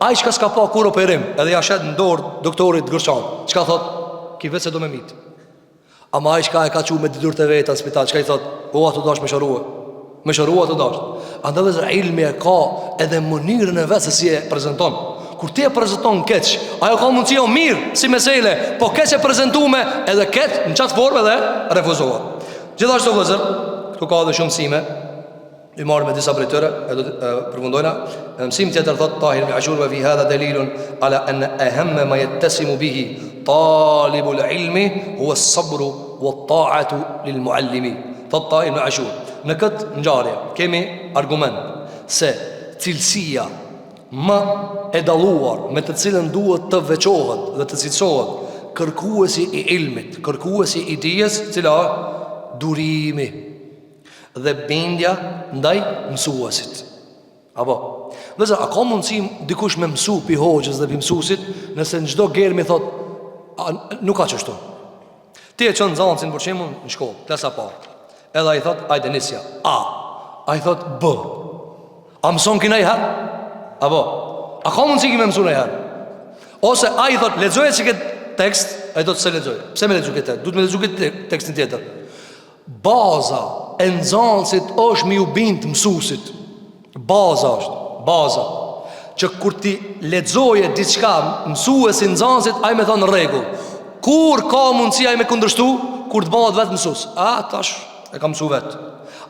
Ai çka s'ka pa kur operim, edhe ja shet në dorë doktorit Gërçan. Çka thot? Ki vetë se do me mit. Ama ai çka e ka thënë me diturt e veta në spital, çka i thot? O ato dash me shorua. Me shorua të dash. Andaj vëllazër, ilmi e ka edhe mënyrën e vet se si e prezanton. Kur ti e prezanton keq, ajo ka mundësi o mirë si mesele, po keq e prezantuame edhe keq në çat formë edhe refuzohet. Gjithashtu vëllazër, këtu ka edhe shumë mësime. I marrë me disa prej tyre, e do të përfundojna. Mësim tjetër thot Tahir ibn Ashur, wa fi hadha dalilun ala an ahamma ma yattasimu bihi talibul ilmi huwa as-sabru wat-ta'atu lil muallimi. Thot Tahir ibn Ashur, në këtë ngjarje kemi argument se cilësia më e dalluar me të cilën duhet të veçohet dhe të cilësohet kërkuesi i ilmit, kërkuesi i dijes, cila durimi dhe bindja ndaj mësuesit. Apo, vëzër, a ka mundësi dikush me mësu pi hoxhës dhe pi mësuesit, nëse në çdo gerë mi thot, nuk ka qështu. Ti e qënë zancin për shembull në shkollë, klasa parë. Edhe a i thot, ajde nisja, A. A i thot, B. A mëson ki nejher? Apo, a ka mundësi ki me mësu nejher? Ose a i thot, lexoje që këtë tekst, a i thot, se lexoje. Pse me lexu këtë tekst? Duhet me lexu këtë tekstin tjetër. Baza e nxënësit është me ju bind mësuesit. Baza është, baza. Që kur ti lexoje diçka, mësuesi nxënësit ai më thon rregull. Kur ka mundësi ai me kundërshtu, kur të bëhet vetë mësues. Tash e ka mësuar vet.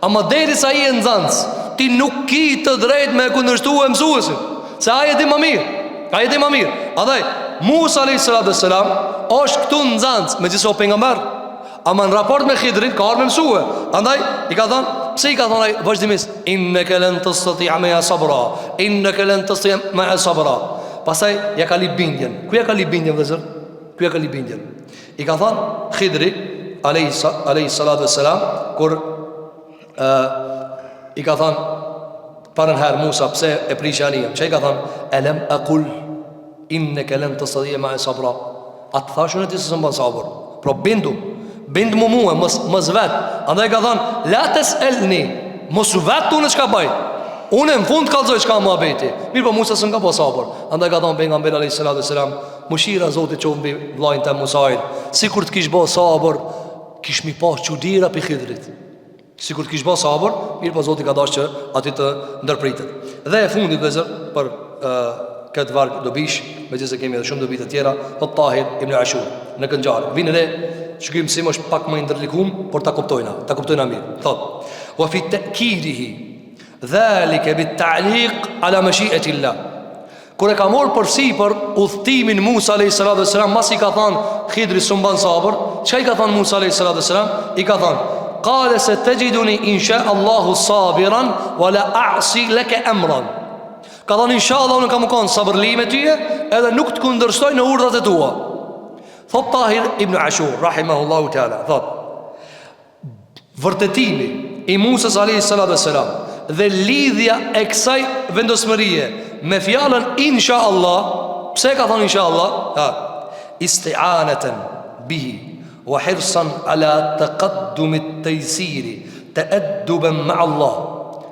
Ama derisa ai e nxënës, ti nuk ki të drejtë me kundërshtuar mësuesin, se ai e di më mirë. Ai e di më mirë. Andaj Musa alayhis salam është këtu nxënës me disa pejgamber. Ama në raport me Khidrin ka arë me mësue. Andaj i ka thonë, pse i ka thonë ai vazhdimisht, innaka lan tastati'a ma'a sabra, innaka lan tastati'a ma'a sabra. Pastaj ja ka li bindjen. Ku ja ka li bindjen vëllazër? Ku ja ka li bindjen? I ka thonë Khidri alayhi salatu wassalam, kur i ka thonë parën herë Musa, pse e prish anin? Çai ka thonë, alam aqul innaka lan tastati'a ma'a sabra. Atë thashun e ti se s'mban sabër. Pro bindu mu muë, mës vetë. Andaj ka thonë, latës elni, mos vetë të unë që ka baj. Unë e në fund kalzoj që ka më abeti. Mirë po Musa së nga po sabër. Andaj ka thonë, pejgamberi alayhis salam, mëshira Zotit që unë bi vlajnë të Musajt, si kur të kish bo sabër, kish mi pas qudira për Khidrit. Si kur të kish bo sabër, mirë po Zotit ka dash që ati të ndërpritet. Dhe e fundit vëzër, për këtë varg dobish, me gjithë se kemi edhe shumë dobi të tjera, thot Tahir ibn Ashur në këtë ngjarje. Vinë ne shkrim si më është pak më ndërlikum, por ta kuptojna mirë. Thot: "Wa fi ta'kidihi dhalika bit-ta'liq ala mashi'ati Allah." Kur e ka marrë përsipër udhtimin Musa alayhis salam, mas i ka thënë Khidri sumban sabër, çka i ka thënë Musa alayhis salam? I ka thënë: "Qala satajiduni insha Allahu sabiran wa la a'si laka amran." Ka thonë inshallah unë kam qenë sabërli me tyje, edhe nuk të kundërshtoj në urdhat e tua. Thot Tahir ibn Ashur rahimahullahu taala, thot vërtetimi i Musës alayhis salam dhe lidhja e kësaj vendosmërie me fjalën inshallah, pse ka thonë inshallah? Isti'anatan bihi wa hirsan ala taqaddum at-taysiri ta'adduban ma'a Allah.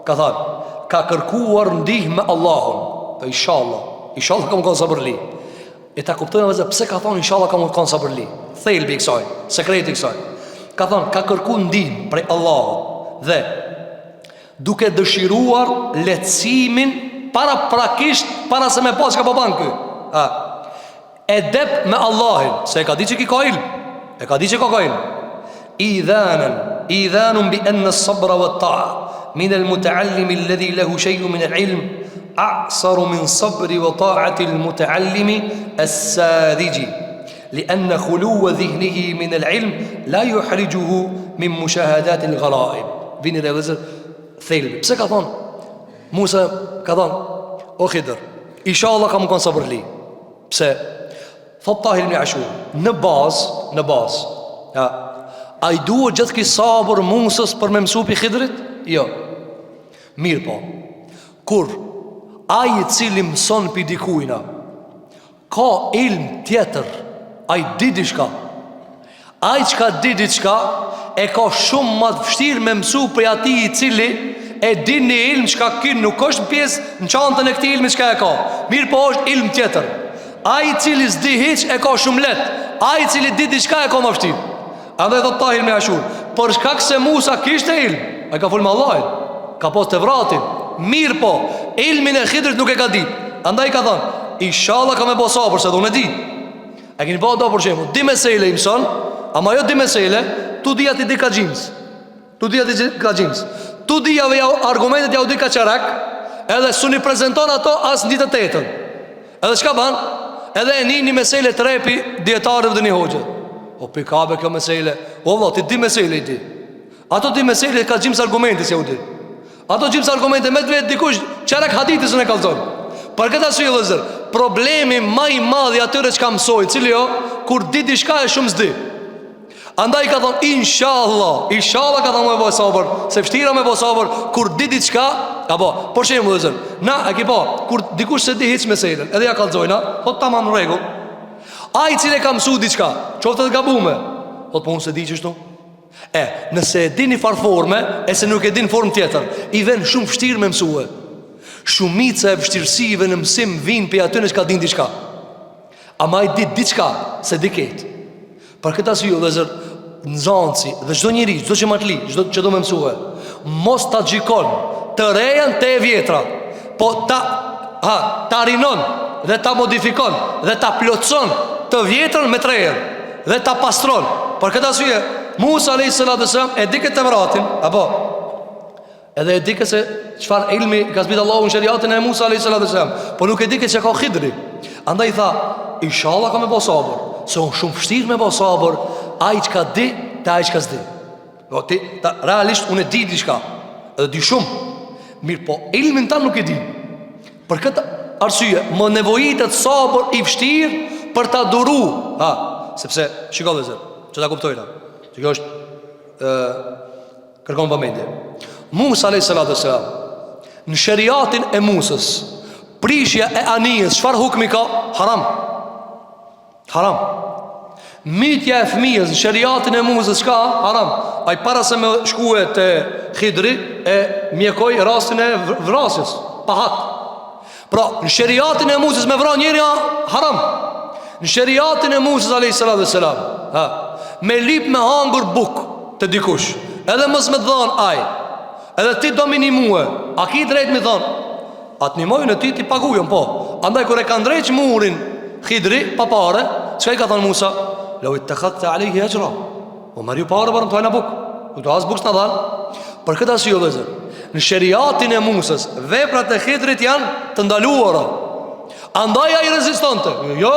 Ka thonë ka kërkuar ndihmë me Allahun. Inshallah kam qenë sabërli. E ta kuptojnë vëzë pse ka thonë inshallah kam qenë sabërli. Thelbi i kësaj, sekreti i kësaj. Ka thonë ka kërkuar ndihmë prej Allahut dhe duke dëshiruar lehtësimin para se me pas ka po ban ky. Edep me Allahin, se e ka di që ki ka ilm. E ka di që ka ilm. إيذان بأن الصبر والطاعة من المتعلم الذي له شيء من العلم أعصر من صبر وطاعة المتعلم الساذج لأن خلو ذهنه من العلم لا يحرجه من مشاهدات الغرائب. Vini dhe vëzër thelbi. Pse ka thonë Musa, ka thonë o Khidr, inshallah ka më konë sabërli. Pse? Thot Tahir ibn Ashur, në bazë ja, a i duhet gjithë ki sabër Musës për me mësu pi Khidrit? Jo. Mirë po, kur a i cili mëson pi dikujna ka ilm tjetër, a i di diçka, a i qka di diçka e ka shumë më të vështirë me mësu për ati i cili e din një ilm qka kinë nuk është pjesë në çantën e këti ilmi qka e ka. Mirë po është ilm tjetër. A i cili s'di hiq e ka shumë let, a i cili di diçka e ka më vështirë. Andaj thot Tahir ibn Ashur, për shkak se Musa kishte ilm, a i ka folë me Allahin, ka pos të vratin. Mirë po, ilmin e Khidrit nuk e ka dit. Andaj ka thonë, inshallah ka me bo sabër se dhune di. E kini po do për shemë, di mesele i mëson, ama jo di mesele, tu dhja ti di ka gjimës. Tu dhjave argumentet ja u di ka qarak, edhe su një prezenton ato as në ditë të tetën. Edhe shka ban? Edhe e një mesele të repi djetarëve dhe një hoqë. O pikabe kjo mesele, o vla, ti di mesele i di. Ato di mesele ka gjimës argumentit se u di. Ato gjimës argumentit me të vetë dikush qarak haditis në e kalzon. Për këta su i lëzër, problemi ma i madhi atyre që ka mësoj, cili jo, kur di di shka e shumë zdi. Andaj ka thonë, inshallah ka thonë me bo sabër, se fështira me bo sabër, kur di di qka, apo, por që e më lëzër, na, e ki po, kur dikush se di hiq me sejlen, edhe ja kalzojna, thot ta ma në regu, a i cile ka mësu di qka, qoftë të gabume, thot po unë se di qështu. Nëse e di një farforme, e se nuk e di një form tjetër, i ven shumë fështirë me mësue. Shumica e vështirësive në mësim vinë për atyre që ka din diçka. Ama i di diçka se di ketë. Për këta si ju dhe zër, nëzanci dhe çdo njëri, çdo që matli, çdo që do me mësue, mos ta gjikon të rejen të e vjetra, po ta rinon dhe ta modifikon dhe ta plotson të vjetrën me të rejen dhe ta pastron. Për këta si ju Musa a.s. e di këtë të vratin, apo edhe e di këtë se qëfar ilmi ka zbit Allahu në shëriatin e Musa a.s. Po nuk e di këtë që ka Khidri. Andaj tha, inshallah ka me bo sabër, se unë shumë fështirë me bo sabër, a i që ka di, të a i që ka zdi. Realisht unë e di shka, edhe di shumë. Mirë po, ilmin ta nuk e di. Për këtë arsye, më nevojitet sabër i fështirë për ta duru. Sepse, shiko dhe zërë, që ta kuptojna, që kjo është kërkon vëmendje. Musa a.s. në shëriatin e Musës, prishja e anijës, çfarë hukmi ka? Haram. Mitja e fëmijës në shëriatin e Musës, çka? Haram. Ai para se me shkue të Khidri e mjekoj rastin e vrasjes, pa hak. Pra, në shëriatin e Musës me vra njëri haram. Në shëriatin e Musës a.s. me lip me hangur buk të dikush, edhe mës me dhanë aj, edhe ti do minimue, a ki drejt me dhanë, atë një mojnë e ti pagujon, po. Andaj kër e ka ndrejq murin Khidri, pa pare, që i ka thonë Musa? Lojt të khatë të alihi e qëra, o marju pare barëm të hajna buk, u të asë buk së në dhanë. Për këta si jo dhe zër, në shëriatin e Musës, veprat e Khidrit janë të ndaluara. Andaj a i rezistante, jo,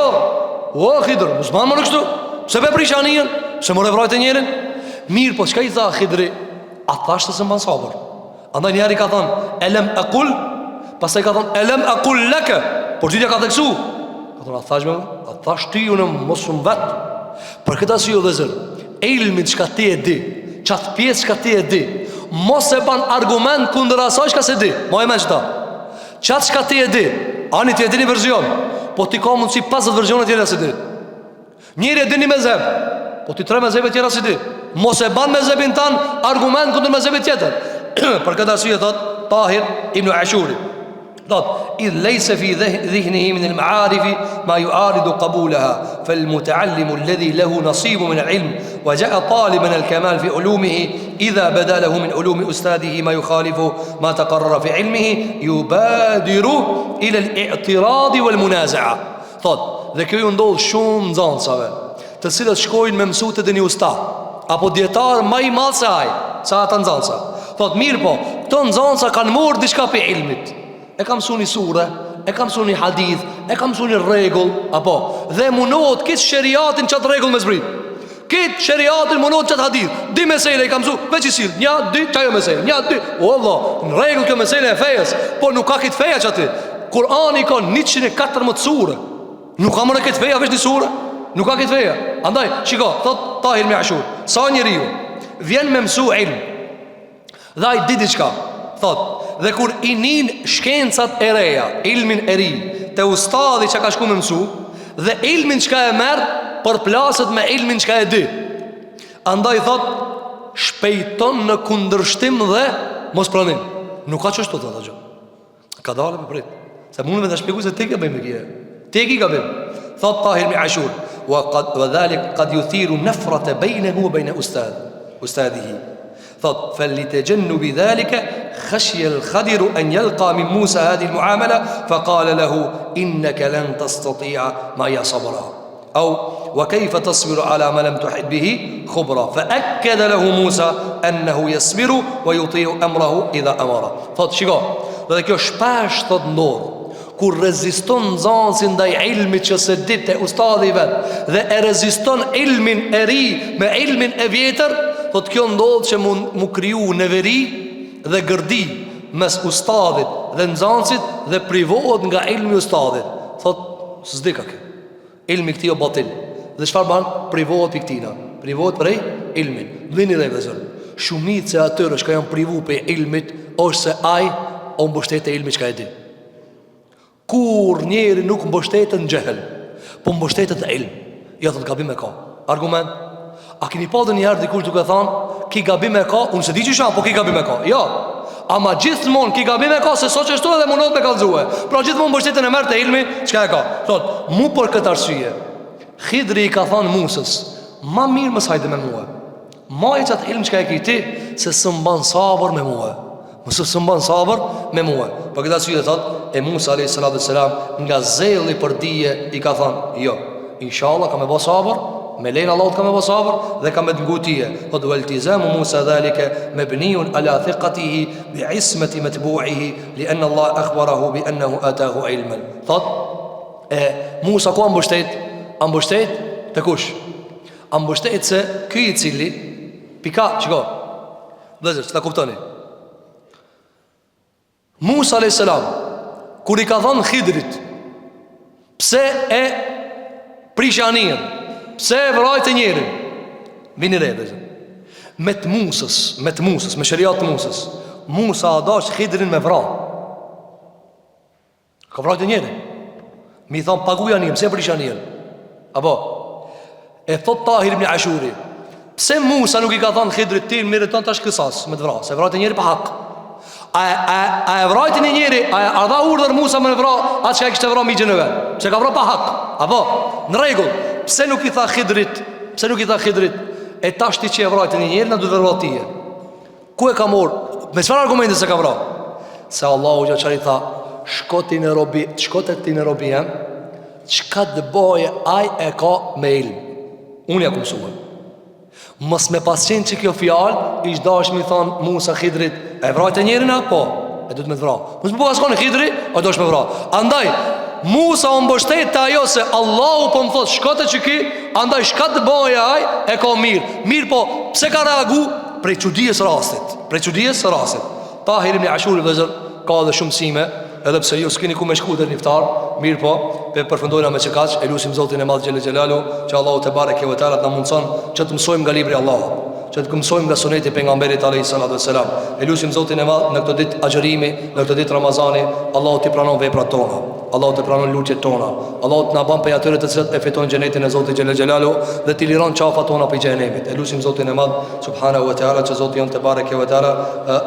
o Khidr, musman më në kështu, se pe prish anijën, se më revrajt e njerin. Mirë, po qka i tha Khidri? A thashtë të se mban sabër. Andaj njeri ka thonë, elem e kull, pasaj ka thonë, elem e kull leke, por gjithja ka theksu. Ka thonë, a thashtë ty unë mos shumë vetë. Për këta si jo dhe zërë, ilmin qka ti e di, qatë pjesë qka ti e di, mos e ban argument kundër asaj qka se di. Ma e me qëta, qatë qka ti e di, ani ti e di një verzion, po ti ka mundë si 50 verzionet tjera si di. Njëri e di një mezheb, po ti 3 mezhebe tjera si di. Mos e ban mezhebin tan argument kundër mezhebit tjetër. Për këtë arsye thot Tahir ibn Ashuri, thot idh laysa fi dhihnihi min al-ma'arif ma yu'aridu qabulaha fal-muta'allim alladhi lahu nasib min al-ilm wa ja'a taliban al-kamal fi ulumihi idha bada lahu min ulumi ustadihi ma yukhalifu ma taqarrara fi ilmihi yubadiru ila al-i'tirad wal-munaza'a. Thot, dhe kjo ju ndodh shumë nxënësave, të cilët shkojnë me mësutët e një usta, apo dietar më i madh se ai, sa ata nxënësa. Thot mirë po, këto nxënësa kanë marrë diçka pe ilmit. E kam mësuar një sure, e kam mësuar një hadith, e kam mësuar një rregull, apo dhe munohet këtë sheriatin çat rregull me zbrit. Këtë sheriatin munohet çat hadith. Di mesela i kam mësuar, veç i sill, 1 2 çajo mesela, 1 2. Wallah, në rregull kjo mesela e fejes, po nuk ka këtë feja çati. Kurani ka 114 sure. Nuk ka më këtë feja veç një sure. Nuk ka këtë feja. Andaj, shiko, thot Tahir ibn Ashur, sa njeriu vjen me mësu ilm, dhe ai di diçka, thot, dhe kur i nin shkencat e reja, ilmin e ri, te ustadi që ka shku me mësu, dhe ilmin që ka e merë, përplaset me ilmin që ka e di. Andaj thot, shpejton në kundërshtim dhe mos pranim. Nuk ka qështu të gjë. Ka dalë me prit. Se mund me të shpjegu se te ke bëjmë kje. Te ki ka bëjmë. Thot Tahir ibn Ashur, wa dhalik qad yuthiru nafrata baynahu wa bayna ustadihi. Thot, فلتجنب ذلك خشي الخضر أن يلقى من موسى هذه المعاملة فقال له إنك لن تستطيع معي صبرا أو وكيف تصبر على ما لم تحد به خبرا فأكد له موسى أنه يصبر ويطيع أمره إذا أمره. Thot, shiko, dhe kjo shpesh thot ndodh kur reziston nxënësi ndaj ilmit që se ditë e ustadi vet dhe e reziston ilmin e ri me ilmin e vjetër. Thot, kjo ndodh që mu kriju neveri dhe gërdi mes ustadit dhe nxënësit dhe privohet nga ilmi ustadit. Thot, s'dika kjo ilmi këti o batil. Dhe çfarë ban? Privohet për këtina, privohet prej ilmin. Dhini dhe vëzër, shumit se atyre që ka janë privu për ilmit është se aj o mbështet e ilmi që ka e di. Kur njeri nuk mbështetet në gjehel, po mbështetet e ilm, ja thot gabim e ka. Argument? A keni pa dhe njëherë dikush duke thanë ki gabim e ka, unë se di që shanë, po ki gabim e ka. Ja, ama gjithmonë ki gabim e ka, se so që shtu edhe mundot me kalzue. Pra gjithmonë mbështetën e mërë të ilmi, qka e ka? Thot, mu për këtë arsye Khidri i ka thanë Musës, ma mirë më sajde me muhe, ma i qatë ilm qka e ki ti, se së mban sabër me muhe. Mësë së mban sabër me muhe. Për këtë arsye thot, e Musa a.s. nga zelli për dije i ka thanë, jo, inshallah ka me bo sabër, me lejnë Allah të ka me bo sabër dhe ka me të ngutije. Thot, u eltizamu Musa dhalike me bënijun ala thiqatihi bi ismeti me të buihi li enë Allah akhbarahu bi ennehu atahu ilmen. Thot, Musa ku ambështet? Ambështet të kush? Ambështet se këj i cili pika, qiko dhezër, që ta kuptoni Musa a.s. kur i ka thonë Khidrit pse e prishanien, pse e vrajt e njerin, vini re dhezër, me të Musës, me shëriat të Musës, Musa a dash Khidrin me vra, ka vrajt e njerin, mi thonë paguja njëm, pse e prishanien. Apo, e thot Tahir ibn Ashuri, pse Musa nuk i ka thonë Khidrit ti mire tonë tash kësas me të vra, se vrajt e njeri pa hak. A e vrajt e njeri, a dha urdhër Musa me në vra atë që e kështë e vra mi gjënëve, pse ka vra pa hak. Apo, në regull, pse nuk i tha Khidrit, e tash ti që e vrajt e njeri në du të vra tije. Ku e ka morë, me qëfar argumentit se ka vra? Se Allahu Gjaqari tha, shkotet ti në robi jem, qka të boje aj e ka me ilm. Unë ja ku mësuhe. Mës me pasqen që kjo fjall ish dash mi thonë Musa Khidrit, e vrajt e njerin a? Po, e du të me të vra. Mës me po paskoni Khidri, o dash me vra. Andaj, Musa o mbështet të ajo se Allahu po më thot shkote që ki, andaj shka të boje aj e ka mirë. Mirë po, pse ka reagu? Prej qudijës rastit. Tahir ibn Ashuri vëzër ka dhe shumë sime, edhe pse ju s'keni ku me shku dhe njiftar. Mirë po, përfundojna me që kaq, e lusim Zotin e Madh Gjelle Gjelalu, që Allahu te bareke ve teala të mundson që të mësojmë nga libri i Allahut, që të mësojmë nga suneti pejgamberit alayhis salatu wassalam. E lusim Zotin e Madh në këtë ditë agjërimi, në këtë ditë Ramazani, Allahu t'i pranon veprat tona, Allahu t'i pranon lutjet tona, Allahu t'na bën prej atyre të cilët e fitojnë xhenetin e Zotit Gjelle Gjelalu dhe t'i liron qafat tona prej xhenemit. E lusim Zotin e Madh subhanahu wa taala që Zoti jon te bareke ve teala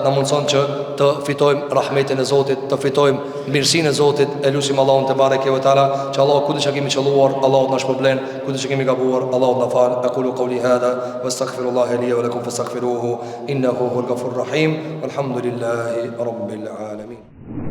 na mundson që të fitojmë rahmetin e Zotit, të fitojmë mirësinë e Zotit. E lusim Allahun te bareke ve teala që Allahu kudo që kemi qelluar, Allahu na shpërblen, kudo që kemi gabuar, Allahu na fal. Aqulu qawli hadha wastaghfirullaha li wa lakum fastaghfiruhu innahu huwal ghafurur rahim. Walhamdulillahi rabbil alamin.